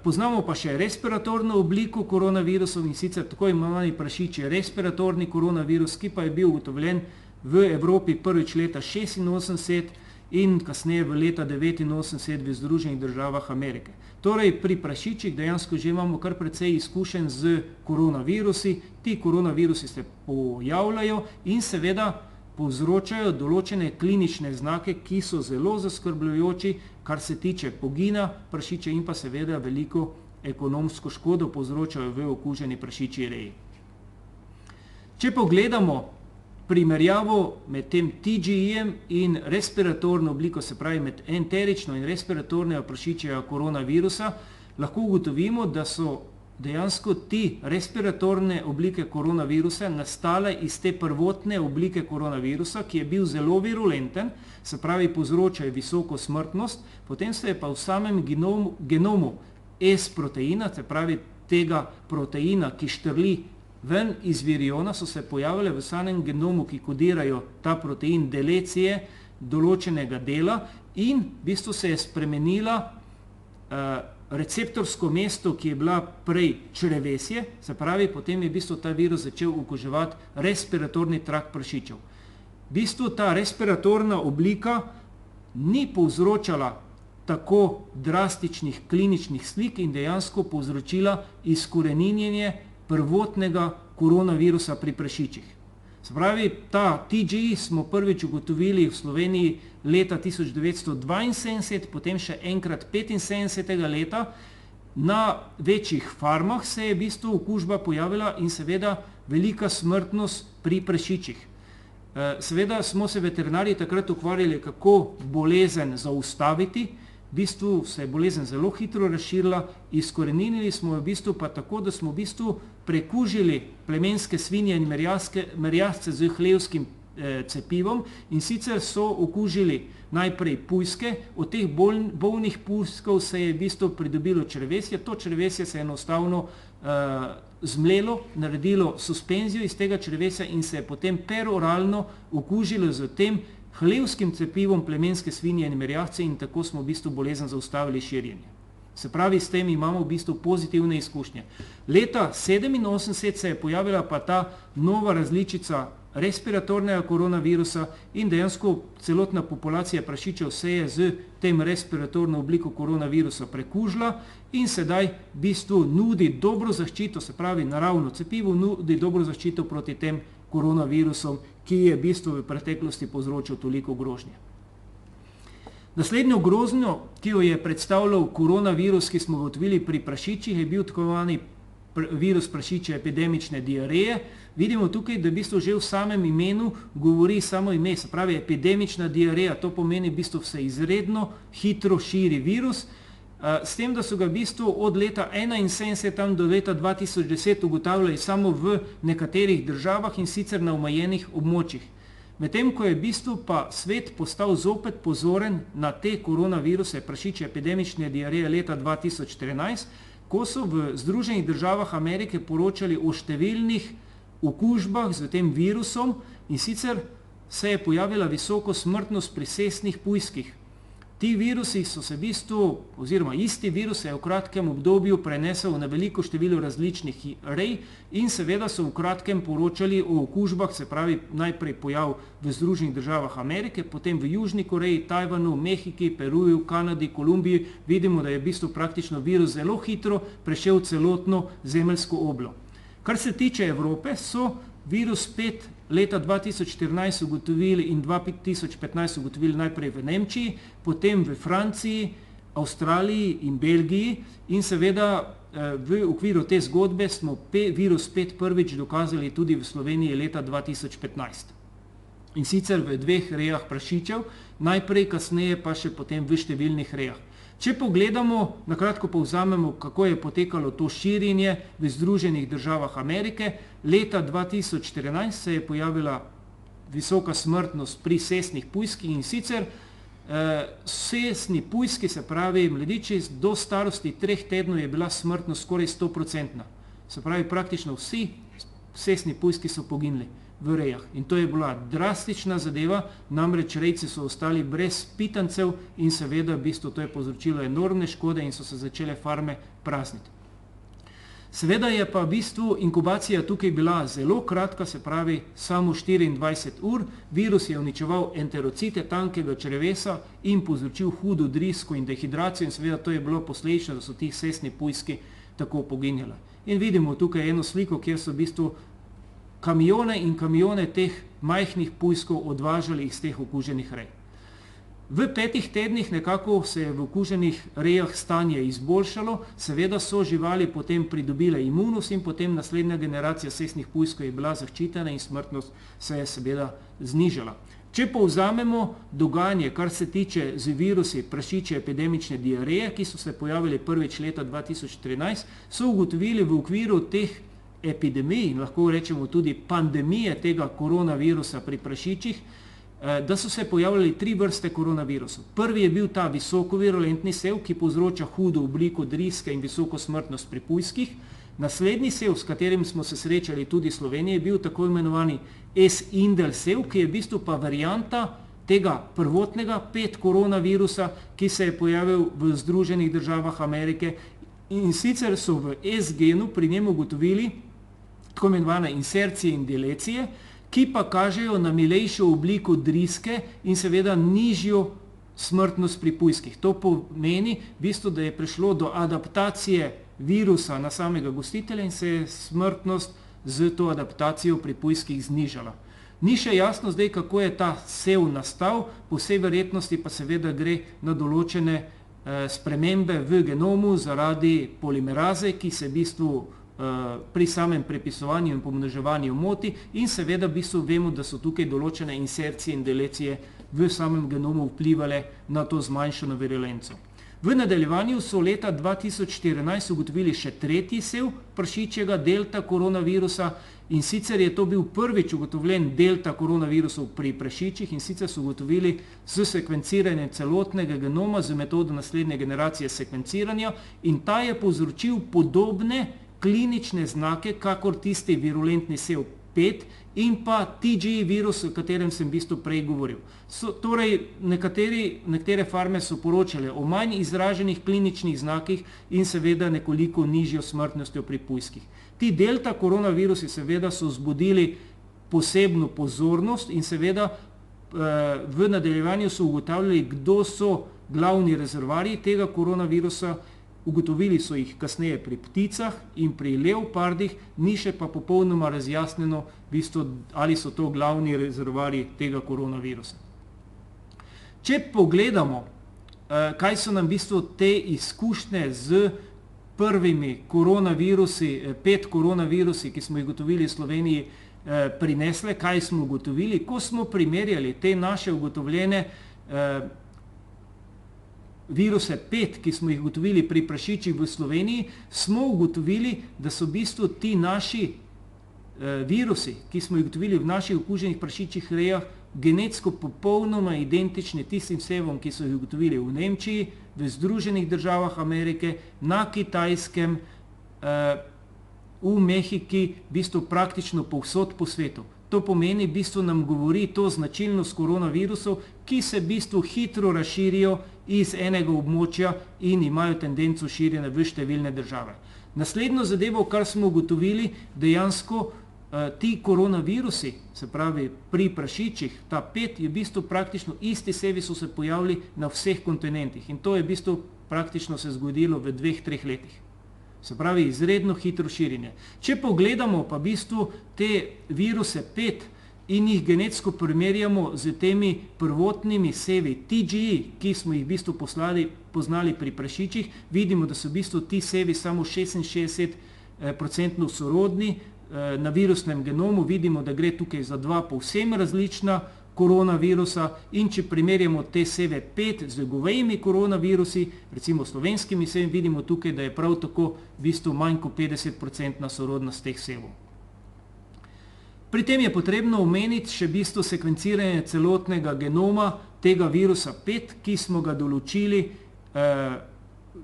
Poznamo pa še respiratorno obliko koronavirusov in sicer tako imenovani prašičji respiratorni koronavirus, ki pa je bil ugotovljen v Evropi prvič leta 86 in kasneje v leta 89 v Združenih državah Amerike. Torej pri prašičih dejansko že imamo kar precej izkušenj z koronavirusi, ti koronavirusi se pojavljajo in seveda povzročajo določene klinične znake, ki so zelo zaskrbljujoči, kar se tiče pogina prašiče in pa seveda veliko ekonomsko škodo povzročajo v okuženi prašičji reji. Če pogledamo primerjavo med tem TGI-jem in respiratorno obliko, se pravi med enterično in respiratornega prašičjega koronavirusa, lahko ugotovimo, da so dejansko ti respiratorne oblike koronavirusa nastale iz te prvotne oblike koronavirusa, ki je bil zelo virulenten, se pravi povzročajo visoko smrtnost, potem se je pa v samem genomu S-proteina, se pravi tega proteina, ki štrli ven iz viriona, so se pojavile v samem genomu, ki kodirajo ta protein delecije določenega dela in v bistvu se je spremenila receptorsko mesto, ki je bila prej črevesje, se pravi, potem je v bistvu ta virus začel okuževati respiratorni trakt prašičev. V bistvu ta respiratorna oblika ni povzročala tako drastičnih kliničnih slik in dejansko povzročila izkoreninjenje prvotnega koronavirusa pri prašičih. Se pravi, ta TGI smo prvič ugotovili v Sloveniji leta 1972, potem še enkrat 75. leta. Na večjih farmah se je v bistvu okužba pojavila in seveda velika smrtnost pri prašičih. Seveda smo se veterinarji takrat ukvarjali, kako bolezen zaustaviti. V bistvu se je bolezen zelo hitro razširila, izkoreninili smo jo v bistvu pa tako, da smo v bistvu prekužili plemenske svinje in merjasce z hlevskim cepivom in sicer so okužili najprej pujske, od teh bolnih pujskov se je v bistvu pridobilo črevesje, to črevesje se je enostavno zmlelo, naredilo suspenzijo iz tega črevesja in se je potem peroralno okužilo z tem hlevskim cepivom plemenske svinje in merjasce in tako smo v bistvu bolezen zaustavili širjenje. Se pravi, s tem imamo v bistvu pozitivne izkušnje. Leta 1987 se je pojavila pa ta nova različica respiratornega koronavirusa in dejansko celotna populacija prašičev se je z tem respiratorno obliko koronavirusa prekužila in sedaj v bistvu nudi dobro zaščito, se pravi naravno cepivo nudi dobro zaščito proti tem koronavirusom, ki je v bistvu v preteklosti povzročil toliko grožnje. Naslednjo grožnjo, ki jo je predstavljal koronavirus, ki smo ga odvili pri prašičih, je bil tako imenovani virus prašičje epidemične diareje. Vidimo tukaj, da v bistvu že v samem imenu govori samo ime, se pravi epidemična diareja, to pomeni v bistvu se izredno hitro širi virus, s tem, da so ga v bistvu od leta 1971 do leta 2010 ugotavljali samo v nekaterih državah in sicer na omejenih območjih. Medtem ko je v bistvu pa svet postal zopet pozoren na te koronaviruse prašičje epidemične diareje leta 2014, ko so v Združenih državah Amerike poročali o številnih okužbah z tem virusom in sicer se je pojavila visoko smrtnost pri sesnih pujskih. Ti virusi so se v bistvu, oziroma isti virus se je v kratkem obdobju prenesel na veliko število različnih rej in seveda so v kratkem poročali o okužbah, se pravi najprej pojav v Združenih državah Amerike, potem v Južni Koreji, Tajvanu, Mehiki, Peruju, Kanadi, Kolumbiji. Vidimo, da je v bistvu praktično virus zelo hitro prešel celotno zemeljsko oblo. Kar se tiče Evrope, so virus 5 leta 2014 ugotovili in 2015 ugotovili najprej v Nemčiji, potem v Franciji, Avstraliji in Belgiji in seveda v okviru te zgodbe smo virus 5 prvič dokazali tudi v Sloveniji leta 2015. in sicer v 2 rejah prašičev, najprej, kasneje pa še potem v številnih rejah. Če pogledamo, na kratko povzamemo, kako je potekalo to širjenje v Združenih državah Amerike, leta 2014 se je pojavila visoka smrtnost pri sesnih pujskih in sicer sesni pujski, se pravi mladiči do starosti 3 tednov je bila smrtnost skoraj 100%. Se pravi, praktično vsi sesni pujski so poginili v rejah. In to je bila drastična zadeva, namreč rejci so ostali brez pitancev in seveda v bistvu to je povzročilo enormne škode in so se začele farme prazniti. Seveda je pa v bistvu inkubacija tukaj bila zelo kratka, se pravi samo 24 ur, virus je uničeval enterocite tankega črevesa in povzročil hudo drisko in dehidracijo in seveda to je bilo posledično, da so ti sesni pujski tako poginjali. In vidimo tukaj eno sliko, kjer so v bistvu kamione in kamione teh majhnih pujskov odvažali iz teh okuženih rej. V 5 tednih nekako se je v okuženih rejah stanje izboljšalo, seveda so živali potem pridobile imunost in potem naslednja generacija sesnih pujskov je bila zaščitena in smrtnost se je seveda znižala. Če povzamemo dogajanje, kar se tiče z virusi prašičje epidemične diareje, ki so se pojavili prvič leta 2013, so ugotovili v okviru teh epidemij in lahko rečemo tudi pandemije tega koronavirusa pri prašičih, da so se pojavljali 3 vrste koronavirusov. Prvi je bil ta visokovirulentni sev, ki povzroča hudo obliko driske in visoko smrtnost pri pujskih. Naslednji sev, s katerim smo se srečali tudi v Sloveniji, je bil tako imenovani S-indel sev, ki je v bistvu pa varianta tega prvotnega 5 koronavirusa, ki se je pojavil v Združenih državah Amerike in sicer so v S-genu pri njem ugotovili tako imenovane insercije in delecije, ki pa kažejo na milejšo obliko driske in seveda nižjo smrtnost pri pujskih. To pomeni v bistvu, da je prišlo do adaptacije virusa na samega gostitelja in se je smrtnost z to adaptacijo pri pujskih znižala. Ni še jasno zdaj, kako je ta sev nastal, po vsej verjetnosti pa seveda gre na določene spremembe v genomu zaradi polimeraze, ki se v bistvu pri samem prepisovanju in pomnoževanju moti in seveda v bistvu vemo, da so tukaj določene insercije in delecije v samem genomu vplivale na to zmanjšano virulenco. V nadaljevanju so leta 2014 ugotovili še 3. sev prašičjega delta koronavirusa in sicer je to bil prvič ugotovljen delta koronavirusov pri prašičih in sicer so ugotovili s sekvenciranjem celotnega genoma z metodo naslednje generacije sekvenciranja in ta je povzročil podobne klinične znake, kakor tisti virulentni sev 5 in pa TG virus, o katerem sem v bistvu prej govoril. Torej, nekatere farme so poročale o manj izraženih kliničnih znakih in seveda nekoliko nižjo smrtnostjo pri pujskih. Ti delta koronavirusi seveda so vzbudili posebno pozornost in seveda v nadaljevanju so ugotavljali, kdo so glavni rezervoarji tega koronavirusa. Ugotovili so jih kasneje pri pticah in pri leopardih, ni še pa popolnoma razjasnjeno, v bistvu, ali so to glavni rezervoarji tega koronavirusa. Če pogledamo, kaj so nam v bistvu te izkušnje z prvimi koronavirusi, 5 koronavirusi, ki smo jih ugotovili v Sloveniji, prinesle, kaj smo ugotovili, ko smo primerjali te naše ugotovljene viruse 5, ki smo jih ugotovili pri prašičih v Sloveniji, smo ugotovili, da so v bistvu ti naši virusi, ki smo jih ugotovili v naših okuženih prašičjih rejah, genetsko popolnoma identični tistim sevom, ki so jih ugotovili v Nemčiji, v Združenih državah Amerike, na Kitajskem, v Mehiki, v bistvu praktično povsod po svetu. To pomeni, v bistvu nam govori to značilnost koronavirusov, ki se v bistvu hitro razširijo iz enega območja in imajo tendenco širjenja v številne države. Naslednjo zadevo, kar smo ugotovili, dejansko ti koronavirusi, se pravi pri prašičih, ta 5 je v bistvu praktično isti sevi so se pojavili na vseh kontinentih in to je v bistvu praktično se zgodilo v 2-3 letih. Se pravi, izredno hitro širjenje. Če pogledamo pa v bistvu te viruse 5 in jih genetsko primerjamo z temi prvotnimi sevi TGE, ki smo jih v bistvu poznali pri prašičih, vidimo, da so v bistvu ti sevi samo 66% sorodni na virusnem genomu, vidimo, da gre tukaj za 2 povsem različna koronavirusa in če primerjamo te seve 5 z govejimi koronavirusi, recimo slovenskimi sevimi, vidimo tukaj, da je prav tako v bistvu manj kot 50% sorodnost teh sevov. Pri tem je potrebno omeniti še v bistvu sekvenciranje celotnega genoma tega virusa 5, ki smo ga določili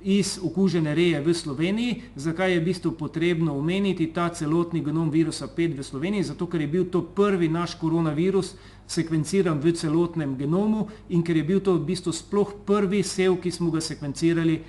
iz okužene reje v Sloveniji. Zakaj je v bistvu potrebno omeniti ta celotni genom virusa 5 v Sloveniji? Zato, ker je bil to prvi naš koronavirus sekvenciran v celotnem genomu in ker je bil to v bistvu sploh prvi sev, ki smo ga sekvencirali,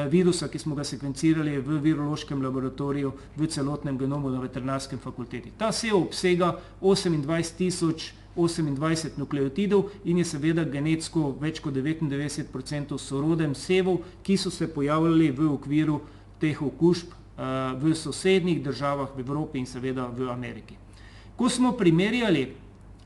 virusa, ki smo ga sekvencirali v virološkem laboratoriju v celotnem genomu na veterinarskem fakulteti. Ta sev obsega 28,028 nukleotidov in je seveda genetsko več kot 99% soroden sevov, ki so se pojavljali v okviru teh okužb v sosednjih državah v Evropi in seveda v Ameriki. Ko smo primerjali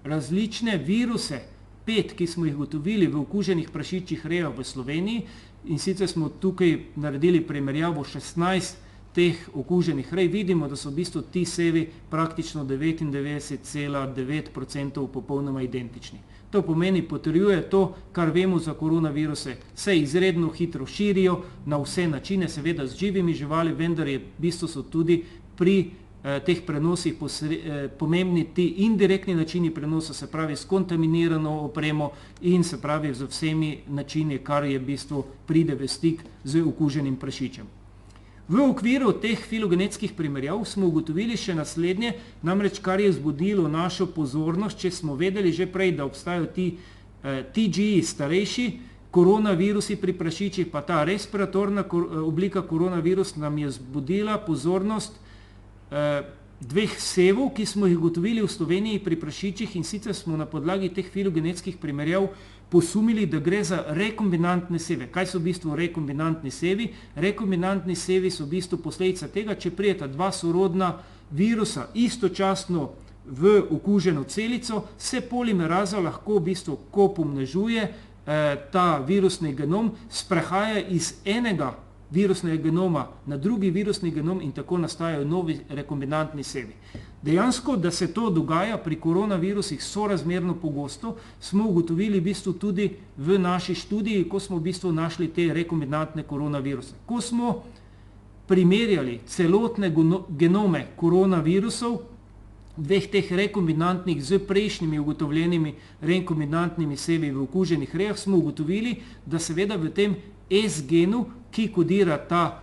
različne viruse 5, ki smo jih ugotovili v okuženih prašičjih rejah v Sloveniji, in sicer smo tukaj naredili primerjavo 16 teh okuženih rej, vidimo, da so v bistvu ti sevi praktično 99,9% popolnoma identični. To pomeni, potrjuje to, kar vemo za koronaviruse, se izredno hitro širijo na vse načine, seveda z živimi živali, vendar je v bistvu so tudi pri teh prenosih pomembni ti indirektni načini prenosa, se pravi s kontaminirano opremo in se pravi z vsemi načini, kar je v bistvu pride v stik z okuženim prašičem. V okviru teh filogenetskih primerjav smo ugotovili še naslednje, namreč kar je vzbudilo našo pozornost, če smo vedeli že prej, da obstajajo ti TG starejši koronavirusi pri prašičih, pa ta respiratorna oblika koronavirus nam je vzbudila pozornost dveh sevov, ki smo jih ugotovili v Sloveniji pri prašičih, in sicer smo na podlagi teh filogenetskih primerjav posumili, da gre za rekombinantne seve. Kaj so v bistvu rekombinantni sevi? Rekombinantni sevi so v bistvu posledica tega, če prijeta dva sorodna virusa istočasno v okuženo celico, se polimeraza lahko v bistvu, ko pomnožuje ta virusni genom, sprehaja iz enega virusnega genoma na drugi virusni genom in tako nastajajo novi rekombinantni sevi. Dejansko, da se to dogaja pri koronavirusih sorazmerno pogosto, smo ugotovili v bistvu tudi v naši študiji, ko smo v bistvu našli te rekombinantne koronaviruse. Ko smo primerjali celotne genome koronavirusov, dveh teh rekombinantnih z prejšnjimi ugotovljenimi rekombinantnimi sevi v okuženih rejah, smo ugotovili, da seveda v tem S-genu, ki kodira ta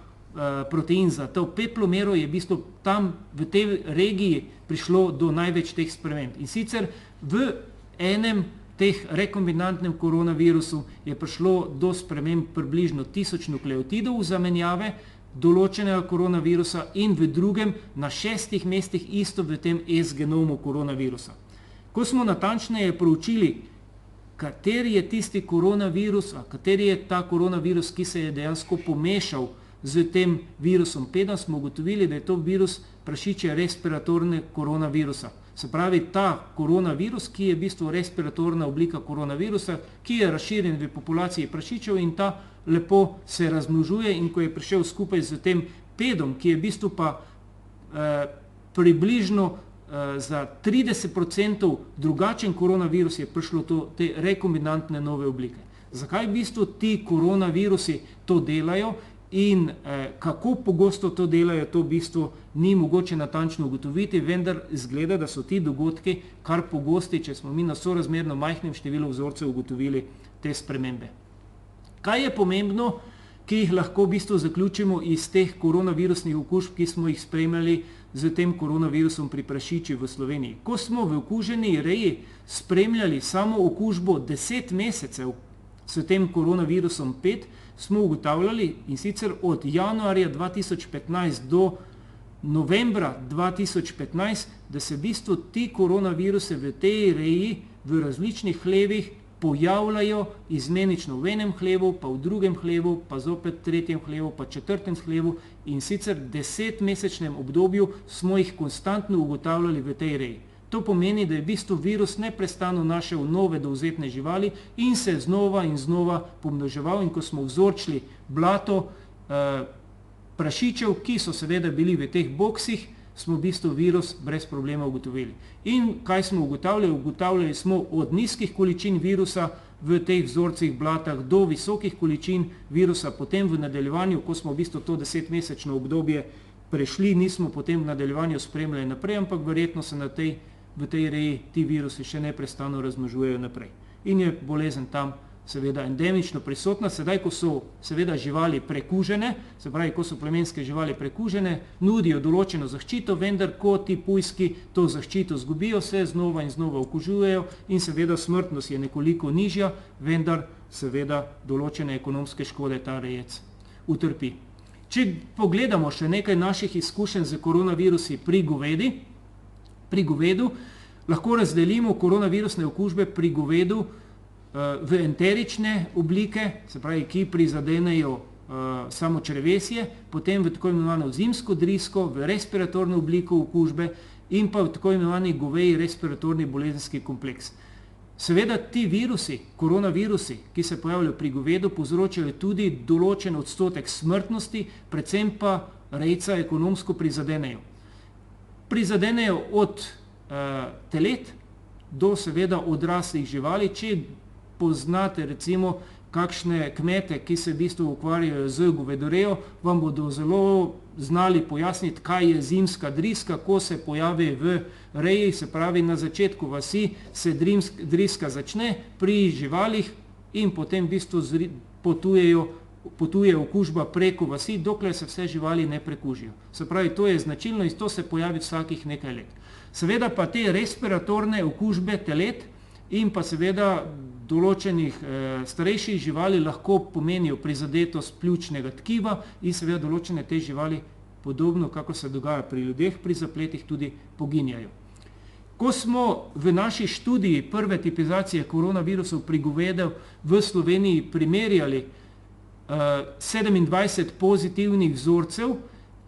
protein za to peplomero, je v bistvu tam v tej regiji prišlo do največ teh sprememb. In sicer v enem teh rekombinantnem koronavirusu je prišlo do sprememb približno 1000 nukleotidov zamenjave določenega koronavirusa in v drugem na 6 mestih isto v tem S-genomu koronavirusa. Ko smo natančneje proučili, kateri je tisti koronavirus, kateri je ta koronavirus, ki se je dejansko pomešal z tem virusom 5, smo ugotovili, da je to virus prašičje respiratorne koronavirusa. Se pravi, ta koronavirus, ki je v bistvu respiratorna oblika koronavirusa, ki je razširjen v populaciji prašičev in ta lepo se razmnožuje, in ko je prišel skupaj z tem 5, ki je v bistvu pa približno za 30% drugačen koronavirus, je prišlo te rekombinantne nove oblike. Zakaj v bistvu ti koronavirusi to delajo in kako pogosto to delajo, to v bistvu ni mogoče natančno ugotoviti, vendar izgleda, da so ti dogodki kar pogosti, če smo mi na sorazmerno majhnem številu vzorcev ugotovili te spremembe. Kaj je pomembno, ki jih lahko v bistvu zaključimo iz teh koronavirusnih okužb, ki smo jih spremljali z tem koronavirusom pri prašičih v Sloveniji? Ko smo v okuženi reji spremljali samo okužbo 10 mesecev s tem koronavirusom 5, smo ugotavljali, in sicer od januarja 2015 do novembra 2015, da se v bistvu ti koronaviruse v tej reji v različnih hlevih pojavljajo izmenično v enem hlevu, pa v drugem hlevu, pa zopet tretjem hlevu, pa četrtem hlevu, in sicer 10-mesečnem obdobju smo jih konstantno ugotavljali v tej reji. To pomeni, da je v bistvu virus neprestano našel nove dovzetne živali in se znova in znova pomnoževal, in ko smo vzorčili blato prašičev, ki so seveda bili v teh boksih smo v bistvu virus brez problema ugotovili. In kaj smo ugotavljali? Ugotavljali smo od nizkih količin virusa v teh vzorcih blatah do visokih količin virusa, potem v nadaljevanju, ko smo v bistvu to 10-mesečno obdobje prešli, nismo potem v nadaljevanju spremljali naprej, ampak verjetno se v tej reji ti virusi še neprestano razmnožujejo naprej. In je bolezen tam seveda endemično prisotna. Sedaj, ko so seveda živali prekužene, se pravi, ko so plemenske živali prekužene, nudijo določeno zaščito, vendar ko ti pujski to zaščito zgubijo, se znova in znova okužujejo in seveda smrtnost je nekoliko nižja, vendar seveda določene ekonomske škode ta rejec utrpi. Če pogledamo še nekaj naših izkušenj z koronavirusi pri govedu, lahko razdelimo koronavirusne okužbe pri govedu v enterične oblike, se pravi, ki prizadenejo samo črevesje, potem v tako imenovano zimsko drisko, v respiratorno obliko okužbe in pa v tako imenovani goveji respiratorni bolezenski kompleks. Seveda ti virusi, koronavirusi, ki se pojavljajo pri govedu, povzročajo tudi določen odstotek smrtnosti, predvsem pa rejca ekonomsko prizadenejo. Prizadenejo od telet do seveda odraslih živali. Če poznate recimo kakšne kmete, ki se v bistvu ukvarjajo z govedorejo, vam bodo zelo znali pojasniti, kaj je zimska driska, ko se pojavi v reji, se pravi na začetku vasi se driska začne pri živalih in potem v bistvu potuje okužba preko vasi, dokler se vse živali ne prekužijo. Se pravi, to je značilno in to se pojavi vsakih nekaj let. Seveda pa te respiratorne okužbe telet in pa seveda določenih starejših živali lahko pomenijo prizadetost pljučnega tkiva in seveda določene te živali, podobno kako se dogaja pri ljudeh, pri zapletih tudi poginjajo. Ko smo v naši študiji prve tipizacije koronavirusov pri govedu v Sloveniji primerjali 27 pozitivnih vzorcev,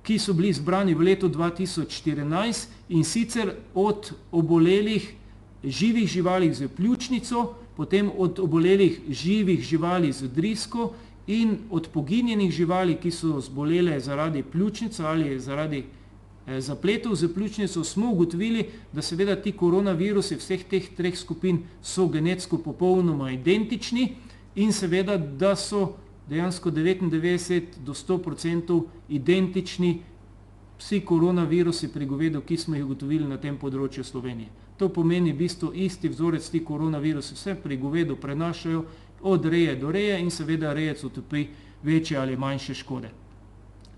ki so bili zbrani v letu 2014 in sicer od obolelih živih živali z pljučnico, potem od obolelih živih živali z drisko in od poginjenih živali, ki so zbolele zaradi pljučnice ali zaradi zapletov z pljučnico, smo ugotovili, da seveda ti koronavirusi vseh teh treh skupin so genetsko popolnoma identični in seveda, da so dejansko 99 do 100% identični vsi koronavirusi pri govedu, ki smo jih ugotovili na tem področju Slovenije. To pomeni v bistvu isti vzorec, ti koronavirusi vse pri govedu prenašajo od reje do reje in seveda rejec utrpi večje ali manjše škode.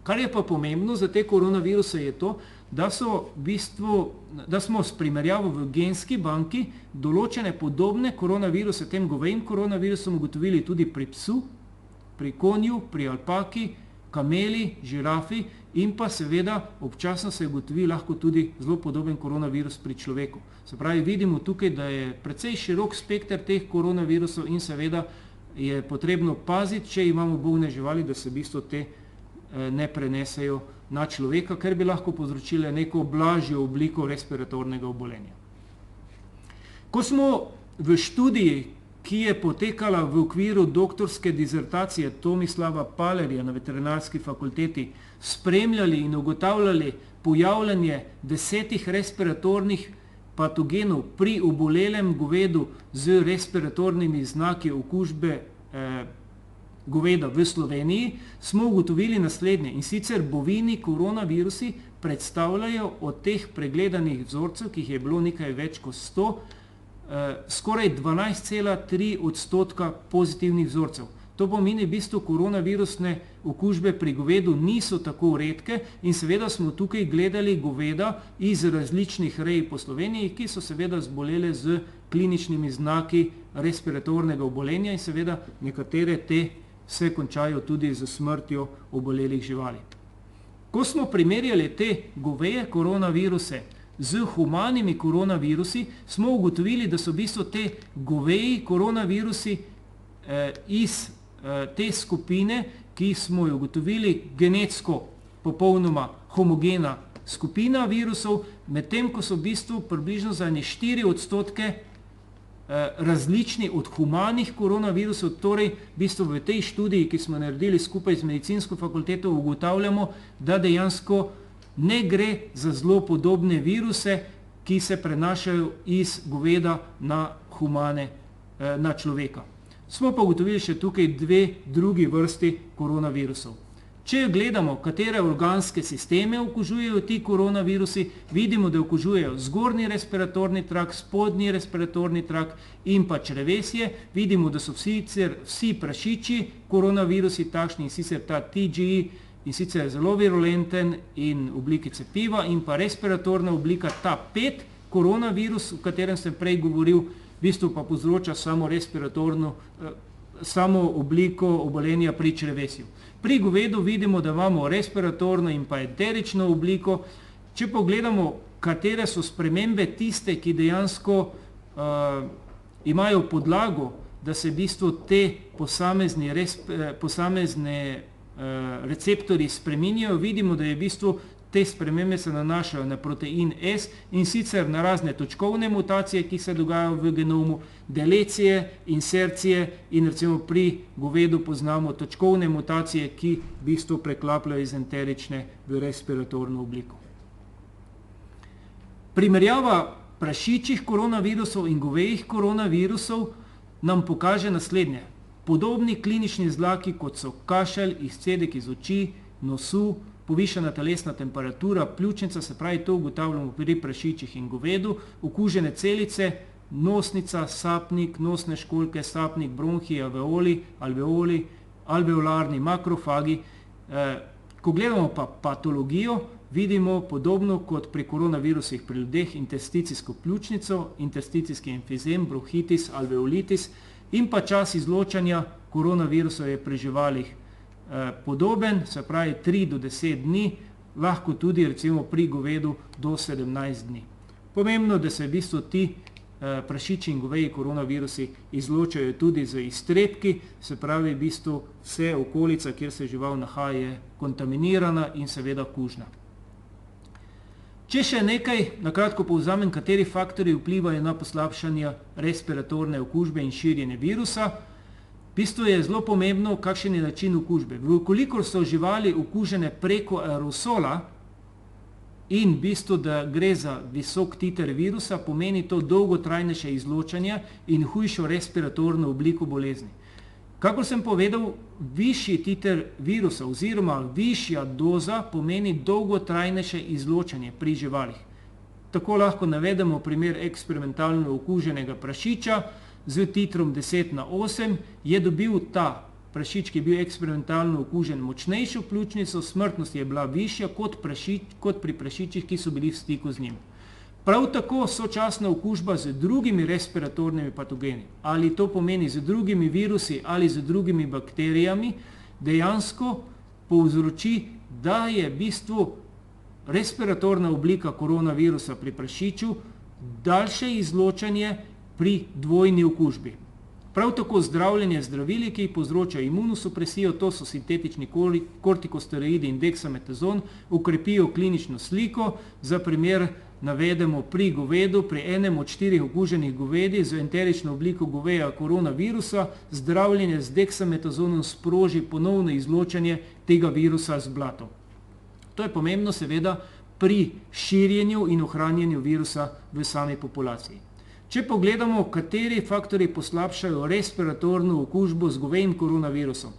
Kar je pa pomembno za te koronaviruse je to, da smo s primerjavo v genski banki določene podobne koronaviruse, tem govejim koronavirusom ugotovili tudi pri psu, pri konju, pri alpaki, kameli, žirafi in pa seveda občasno se ugotovi lahko tudi zelo podoben koronavirus pri človeku. Se pravi, vidimo tukaj, da je precej širok spekter teh koronavirusov in seveda je potrebno paziti, če imamo bolne živali, da se v bistvu te ne prenesejo na človeka, ker bi lahko povzročile neko blažjo obliko respiratornega obolenja. Ko smo v študiji, ki je potekala v okviru doktorske dizertacije Tomislava Palerja na veterinarski fakulteti, spremljali in ugotavljali pojavljanje 10 respiratornih patogenov pri obolelem govedu z respiratornimi znaki okužbe goveda v Sloveniji, smo ugotovili naslednje. In sicer bovini koronavirusi predstavljajo od teh pregledanih vzorcev, ki jih je bilo nekaj več kot 100, skoraj 12,3% pozitivnih vzorcev. To pomeni, v bistvu koronavirusne okužbe pri govedu niso tako redke in seveda smo tukaj gledali goveda iz različnih rej po Sloveniji, ki so seveda zbolele z kliničnimi znaki respiratornega obolenja in seveda nekatere te se končajo tudi z smrtjo obolelih živali. Ko smo primerjali te goveje koronaviruse z humanimi koronavirusi, smo ugotovili, da so v bistvu te goveji koronavirusi iz te skupine, ki smo jo ugotovili genetsko popolnoma homogena skupina virusov, medtem ko so v bistvu približno za 4% različni od humanih koronavirusov, torej v bistvu v tej študiji, ki smo naredili skupaj z medicinsko fakulteto, ugotavljamo, da dejansko Ne gre za zelo podobne viruse, ki se prenašajo iz goveda na humane, na človeka. Smo pa ugotovili še tukaj dve drugi vrsti koronavirusov. Če gledamo, katere organske sisteme okužujejo ti koronavirusi, vidimo, da okužujejo zgornji respiratorni trakt, spodnji respiratorni trakt in pa črevesje. Vidimo, da so vsi prašiči koronavirusi takšni, in sicer ta TGE, in sicer zelo virulenten in v obliki cepiva, in pa respiratorna oblika ta 5 koronavirus, o katerem sem prej govoril, v bistvu pa povzroča samo obliko obolenja pri črevesju. Pri govedu vidimo, da imamo respiratorno in pa enterično obliko. Če pogledamo, katere so spremembe tiste, ki dejansko imajo podlago, da se v bistvu te posamezne receptorji spreminjajo, vidimo, da je v bistvu te spremembe se nanašajo na protein S, in sicer na razne točkovne mutacije, ki se dogajajo v genomu, delecije, insercije, in recimo pri govedu poznamo točkovne mutacije, ki v bistvu preklapljajo iz enterične v respiratorno obliko. Primerjava prašičjih koronavirusov in govejih koronavirusov nam pokaže naslednje. Podobni klinični znaki, kot so kašelj, izcedek iz oči, nosu, povišana telesna temperatura, pljučnica, se pravi, to ugotavljamo pri prašičih in govedu, okužene celice, nosnica, sapnik, nosne školjke, sapnik, bronhi, alveoli, alveolarni makrofagi. Ko gledamo pa patologijo, vidimo podobno kot pri koronavirusih pri ljudeh intersticijsko pljučnico, intersticijski emfizem, bronhitis, alveolitis, in pa čas izločanja koronavirusov je pri živalih podoben, se pravi 3 do 10 dni, lahko tudi recimo pri govedu do 17 dni. Pomembno, da se v bistvu ti prašiči in goveji koronavirusi izločajo tudi z iztrebki, se pravi v bistvu vse okolica, kjer se žival nahaja, je kontaminirana in seveda kužna. Če še nekaj, na kratko povzamem, kateri faktorji vplivajo na poslabšanje respiratorne okužbe in širjenje virusa. V bistvu je zelo pomembno, kakšen je način okužbe. Vkolikor so živali okužene preko aerosola in v bistvu, da gre za visok titer virusa, pomeni to dolgotrajnejše izločanje in hujšo respiratorno obliko bolezni. Kakor sem povedal, višji titer virusa oziroma višja doza pomeni dolgotrajnejše izločanje pri živalih. Tako lahko navedemo primer eksperimentalno okuženega prašiča z titrom 10/8, je dobil ta prašič, ki je bil eksperimentalno okužen, močnejšo pljučnico, smrtnost je bila višja kot pri prašičih, ki so bili v stiku z njim. Prav tako sočasna okužba z drugimi respiratornimi patogeni, ali to pomeni z drugimi virusi ali z drugimi bakterijami, dejansko povzroči, da je v bistvu respiratorna oblika koronavirusa pri prašiču daljše izločanje pri dvojni okužbi. Prav tako zdravljenje zdravili, ki povzročajo imunosupresijo, to so sintetični kortikosteroidi in deksametazon, ukrepijo klinično sliko. Za primer navedemo pri govedu, pri enem od 4 okuženih govedi z enterično obliko goveja koronavirusa, zdravljenje z deksametazonom sproži ponovno izločanje tega virusa z blatom. To je pomembno seveda pri širjenju in ohranjanju virusa v sami populaciji. Če pogledamo, kateri faktori poslabšajo respiratorno okužbo z govejim koronavirusom.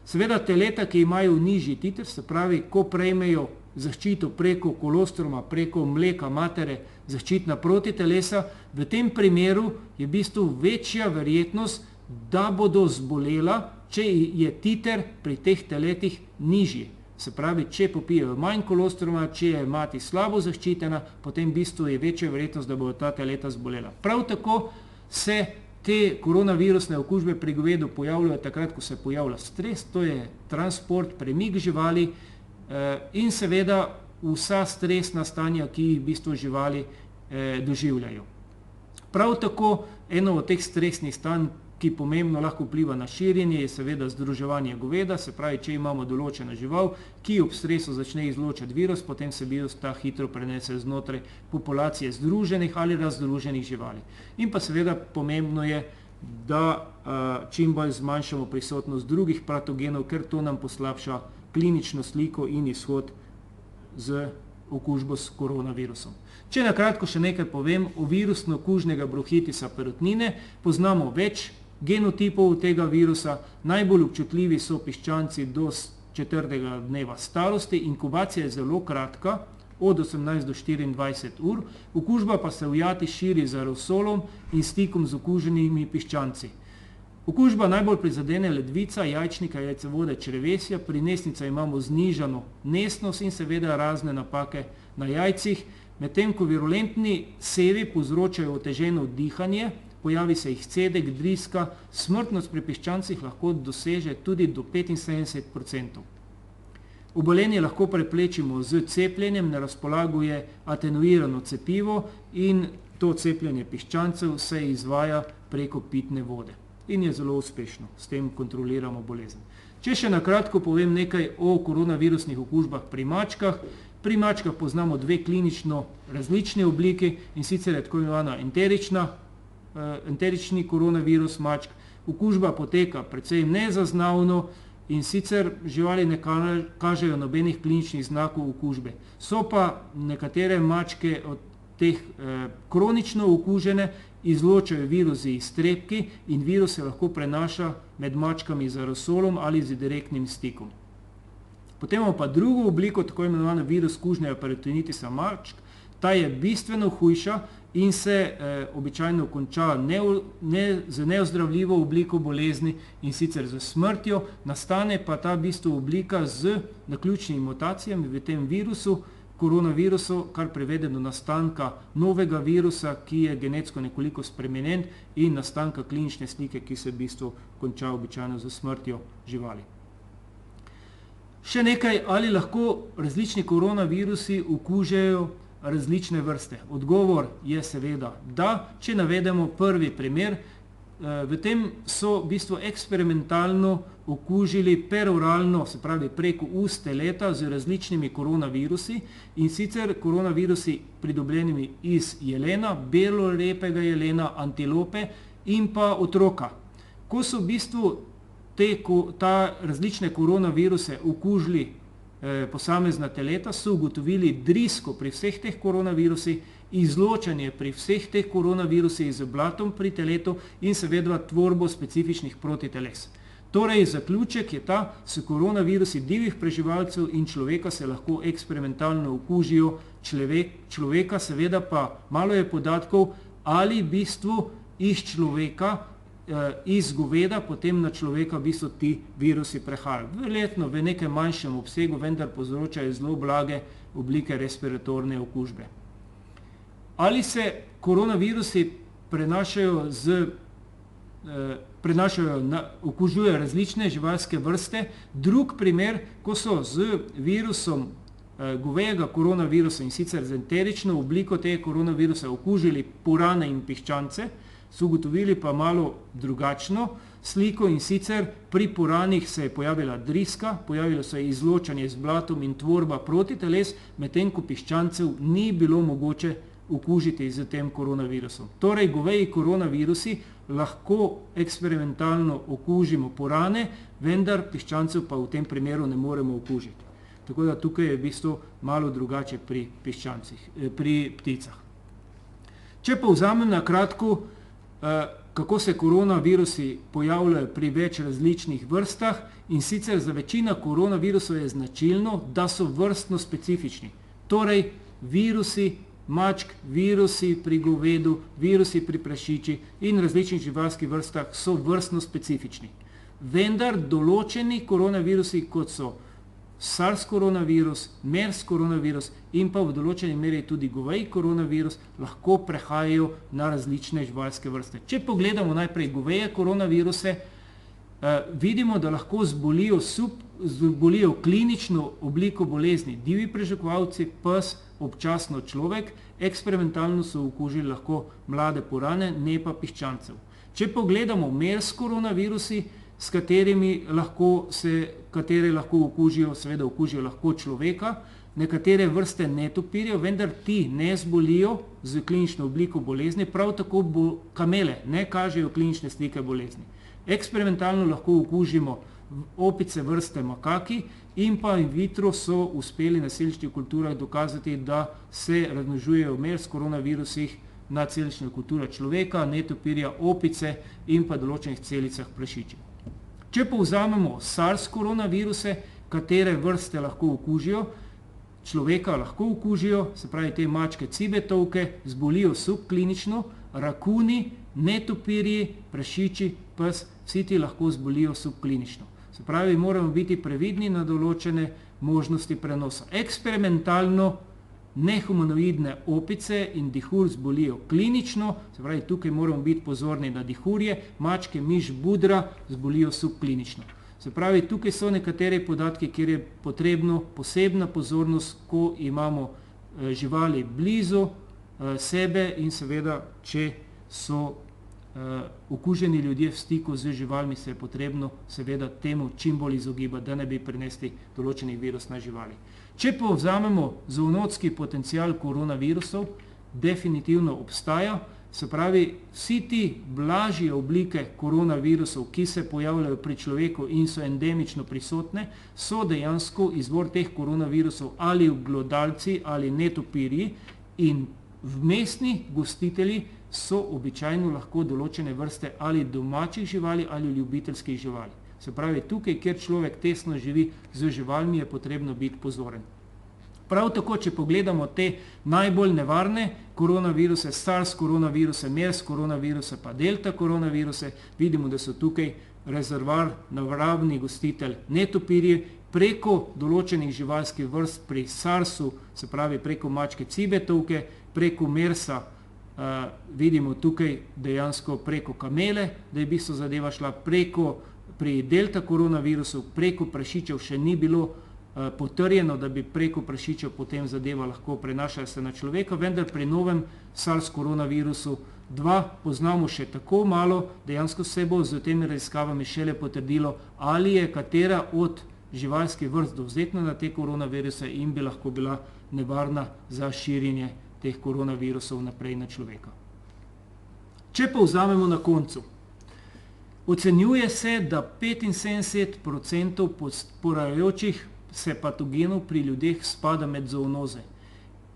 Seveda teleta, ki imajo nižji titer, se pravi, ko prejmejo zaščito preko kolostruma, preko mleka matere, zaščitna protitelesa, v tem primeru je v bistvu večja verjetnost, da bodo zbolela, če je titer pri teh teletih nižji. Se pravi, če popijejo manj kolostruma, če je mati slabo zaščitena, potem v bistvu je večja verjetnost, da bodo ta teleta zbolela. Prav tako se te koronavirusne okužbe pri govedu pojavljajo takrat, ko se pojavlja stres, to je transport, premik živali in seveda vsa stresna stanja, ki jih v bistvu živali doživljajo. Prav tako eno od teh stresnih stanj, ki pomembno lahko vpliva na širjenje, je seveda združevanje goveda, se pravi, če imamo določeno žival, ki ob stresu začne izločati virus, potem se virus ta hitro prenese znotraj populacije združenih ali razdruženih živali. In pa seveda pomembno je, da čim bolj zmanjšamo prisotnost drugih patogenov, ker to nam poslabša klinično sliko in izhod z okužbo s koronavirusom. Če na kratko še nekaj povem o virusno-kužnega bronhitisa perutnine, poznamo več genotipov tega virusa, najbolj občutljivi so piščanci do 4. dneva starosti, inkubacija je zelo kratka, od 18 do 24 ur, okužba pa se v jati širi z aerosolom in stikom z okuženimi piščanci. Okužba najbolj prizadene ledvica, jajčnika, jajcevode, črevesja, pri nesnicah imamo znižano nesnost in seveda razne napake na jajcih, medtem ko virulentni sevi povzročajo oteženo dihanje, pojavi se izcedek, driska, smrtnost pri piščancih lahko doseže tudi do 75%. Obolenje lahko preprečimo z cepljenjem, na razpolago je atenuirano cepivo in to cepljenje piščancev se izvaja preko pitne vode in je zelo uspešno, s tem kontroliramo bolezen. Če še na kratko povem nekaj o koronavirusnih okužbah pri mačkah. Pri mačkah poznamo dve klinično različne obliki in sicer je tako imenovana enterični koronavirus mačk. Okužba poteka precej nezaznavno in sicer živali ne kažejo nobenih kliničnih znakov okužbe. So pa nekatere mačke od teh kronično okužene, izločajo virusi iz trepki in virus se lahko prenaša med mačkami z aerosolom ali z direktnim stikom. Potem imamo pa drugo obliko, tako imenovano virus kužnega peritonitisa mačk. Ta je bistveno hujša in se običajno konča z neozdravljivo obliko bolezni in sicer z smrtjo. Nastane pa ta oblika z naključnimi mutacijami v tem virusu, koronavirusu, kar privede do nastanka novega virusa, ki je genetsko nekoliko spremenjen in nastanka klinične slike, ki se konča običajno z smrtjo živali. Še nekaj, ali lahko različni koronavirusi okužajo različne vrste? Odgovor je seveda da. Če navedemo prvi primer, v tem so eksperimentalno okužili peroralno, se pravi preko ust teleta z različnimi koronavirusi in sicer koronavirusi pridobljenimi iz jelena, belorepega jelena, antilope in pa otroka. Ko so ta različne koronaviruse okužili posamezna teleta, so ugotovili drisko pri vseh teh koronavirusih, izločanje pri vseh teh koronavirusih z blatom pri teletu in seveda tvorbo specifičnih protiteles. Torej, zaključek je ta, s koronavirusi divjih preživalcev in človeka se lahko eksperimentalno okužijo človeka, seveda pa malo je podatkov, ali iz človeka, iz goveda potem na človeka ti virusi prehajajo. Verjetno v nekem manjšem obsegu, vendar povzročajo zelo blage oblike respiratorne okužbe. Ali se koronavirusi okužujejo različne živalske vrste? Drug primer, ko so z virusom govejega koronavirusa in sicer z enterično obliko tega koronavirusa okužili purane in piščance, so ugotovili pa malo drugačno sliko in sicer pri puranih se je pojavila driska, pojavilo se je izločanje z blatom in tvorba protiteles, medtem ko piščancev ni bilo mogoče okužiti z tem koronavirusom. Torej, goveji koronavirusi lahko eksperimentalno okužimo purane, vendar piščancev pa v tem primeru ne moremo okužiti. Tako da tukaj je malo drugače pri pticah. Če povzamem na kratko, kako se koronavirusi pojavljajo pri več različnih vrstah, in sicer za večino koronavirusov je značilno, da so vrstno specifični. Torej, virusi mačk, virusi pri govedu, virusi pri prašiči in različnih živalskih vrstah so vrstno specifični. Vendar določeni koronavirusi, kot so SARS koronavirus, MERS koronavirus in pa v določeni meri tudi goveji koronavirus, lahko prehajajo na različne živalske vrste. Če pogledamo najprej goveje koronaviruse, vidimo, da lahko zbolijo klinično obliko bolezni divji preživkovalci, pes, občasno človek, eksperimentalno so okužili lahko mlade purane, ne pa piščancev. Če pogledamo MERS koronavirusi, s katere lahko okužijo, seveda okužijo lahko človeka, nekatere vrste netopirjev, vendar ti ne zbolijo z klinično obliko bolezni, prav tako kamele ne kažejo klinične slike bolezni. Eksperimentalno lahko okužimo opice vrste makaki in pa in vitro so uspeli na celičnih kulturah dokazati, da se razmnožujejo MERS koronavirusih na celičnih kulturah človeka, netopirja, opice in pa določenih celicah prašičev. Če povzamemo SARS koronaviruse, katere vrste lahko okužijo, človeka lahko okužijo, se pravi te mačke cibetovke, zbolijo subklinično, rakuni, netopirji, prašiči, pes, vsi ti lahko zbolijo subklinično. Se pravi, moramo biti previdni na določene možnosti prenosa. Eksperimentalno nehumanoidne opice in dihur zbolijo klinično, se pravi, tukaj moramo biti pozorni na dihurje, mačke, miš, budra zbolijo subklinično. Se pravi, tukaj so nekateri podatki, kjer je potrebno posebna pozornost, ko imamo živali blizu sebe in seveda, če so okuženi ljudje v stiku z živalmi, se je potrebno seveda temu čim bolj izogibati, da ne bi prinesli določenih virus na živali. Če povzamemo zoonotski potencial koronavirusov, definitivno obstaja, se pravi, vsi ti blažje oblike koronavirusov, ki se pojavljajo pri človeku in so endemično prisotne, so dejansko izvor teh koronavirusov ali glodalci ali netopirji in vmesni gostitelji so običajno lahko določene vrste ali domačih živali ali ljubiteljskih živali. Se pravi, tukaj, kjer človek tesno živi z živalmi, je potrebno biti pozoren. Prav tako, če pogledamo te najbolj nevarne koronaviruse, SARS koronaviruse, MERS koronaviruse pa delta koronaviruse, vidimo, da so tukaj rezervar, naravni gostitelj netopirji, preko določenih živalskih vrst pri SARS-u, se pravi preko mačke cibetovke, preko MERS-a, vidimo tukaj dejansko preko kamele, da je v bistvu zadeva šla pri delta koronavirusu, preko prašičev še ni bilo potrjeno, da bi preko prašičev potem zadeva lahko prenašala se na človeka, vendar pri novem SARS koronavirusu 2 poznamo še tako malo, dejansko se bo z temi raziskavami šele potrdilo, ali je katera od živalskih vrst dovzetna na te koronaviruse in bi lahko bila nevarna za širjenje teh koronavirusov naprej na človeka. Če povzamemo na koncu, ocenjuje se, da 75% porajajočih se patogenov pri ljudeh spada med zoonoze.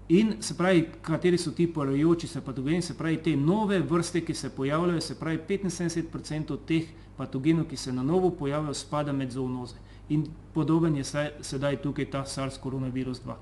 In se pravi, kateri so ti porajajoči se patogeni, se pravi te nove vrste, ki se pojavljajo, se pravi 75% teh patogenov, ki se na novo pojavljajo, spada med zoonoze. In podoben je sedaj tukaj ta SARS koronavirus 2.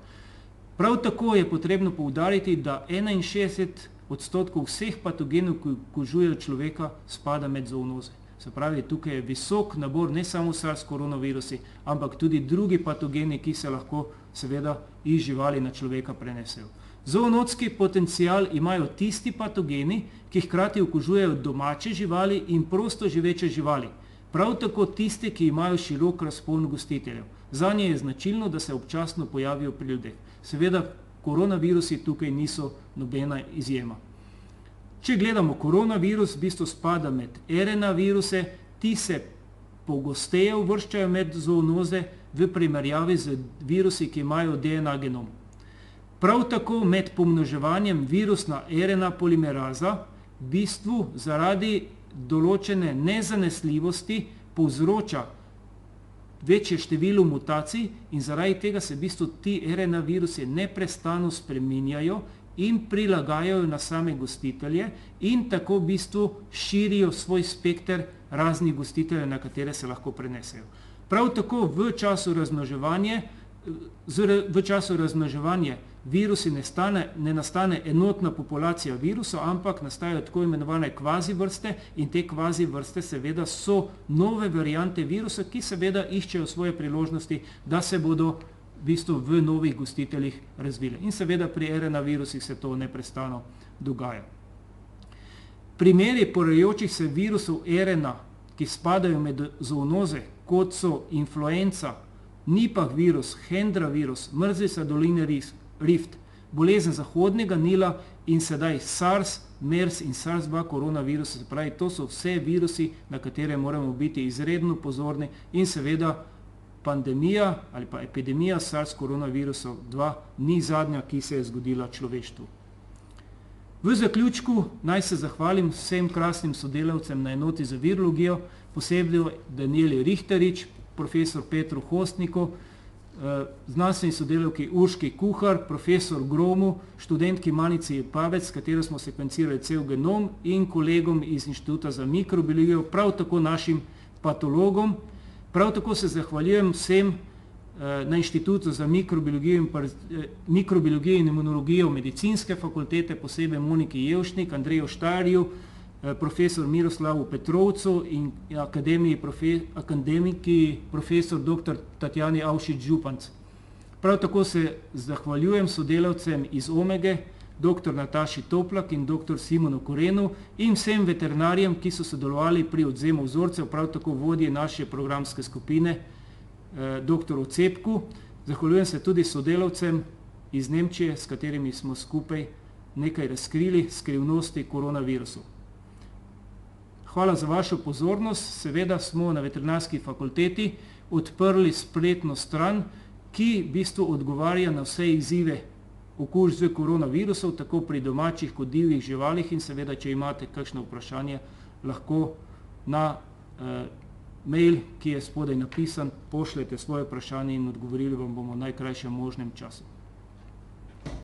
Prav tako je potrebno poudariti, da 61% vseh patogenov, ki okužujejo človeka, spada med zoonoze. Se pravi, tukaj je visok nabor ne samo SARS koronavirusi, ampak tudi drugi patogeni, ki se lahko seveda iz živali na človeka prenesejo. Zoonotski potencial imajo tisti patogeni, ki hkrati okužujejo domače živali in prosto živeče živali. Prav tako tisti, ki imajo širok razpon gostiteljev. Zanje je značilno, da se občasno pojavijo pri ljudeh. Seveda, koronavirusi tukaj niso nobena izjema. Če gledamo koronavirus, v bistvu spada med RNA viruse, ti se pogosteje uvrščajo med zoonoze v primerjavi z virusi, ki imajo DNA genom. Prav tako med pomnoževanjem virusna RNA polimeraza v bistvu zaradi določene nezanesljivosti povzroča večje število mutacij in zaradi tega se v bistvu ti RNA virusi neprestano spreminjajo in prilagajajo na same gostitelje in tako v bistvu širijo svoj spekter raznih gostiteljev, na katere se lahko prenesejo. Prav tako v času razmnoževanja virusi ne nastane enotna populacija virusov, ampak nastajajo tako imenovane kvazi vrste in te kvazi vrste seveda so nove variante virusa, ki seveda iščejo svoje priložnosti, da se bodo v bistvu v novih gostiteljih razvile. In seveda pri RNA virusih se to neprestano dogaja. Primeri porajajočih se virusov RNA, ki spadajo med zoonoze, kot so influenca, Nipah virus, Hendra virus, mrzlica doline Rift, bolezen Zahodnega Nila in sedaj SARS, MERS in SARS-2 koronavirus, se pravi, to so vse virusi, na katere moramo biti izredno pozorni in seveda pandemija ali pa epidemija SARS koronavirusov 2 ni zadnja, ki se je zgodila človeštvu. V zaključku naj se zahvalim vsem krasnim sodelavcem na enoti za virologijo, posebej Danieli Richterič, profesor Petru Hostniku, znanstveni sodelavki Urški Kuhar, profesor Gromu, študentki Manici Pavec, s katero smo sekvencirali cel genom, in kolegom iz Inštituta za mikrobiologijo, prav tako našim patologom. Prav tako se zahvaljujem vsem na Inštitutu za mikrobiologijo in imunologijo Medicinske fakultete, posebej Moniki Jevšnik, Andreju Štarju, profesor Miroslavu Petrovcu in akademiki profesor dr. Tatjani Avšič-Županc. Prav tako se zahvaljujem sodelavcem iz Omege, dr. Nataši Toplak in dr. Simonu Korenu in vsem veterinarjem, ki so sodelovali pri odvzemu vzorcev, prav tako vodji naše programske skupine, dr. Cepku. Zahvaljujem se tudi sodelavcem iz Nemčije, s katerimi smo skupaj nekaj razkrili skrivnosti koronavirusu. Hvala za vašo pozornost. Seveda smo na veterinarski fakulteti odprli spletno stran, ki v bistvu odgovarja na vse izzive okužb z koronavirusom, tako pri domačih kot divjih živalih, in seveda, če imate kakšno vprašanje, lahko na mail, ki je spodaj napisan, pošljete svoje vprašanje in odgovorili vam bomo v najkrajšem možnem času.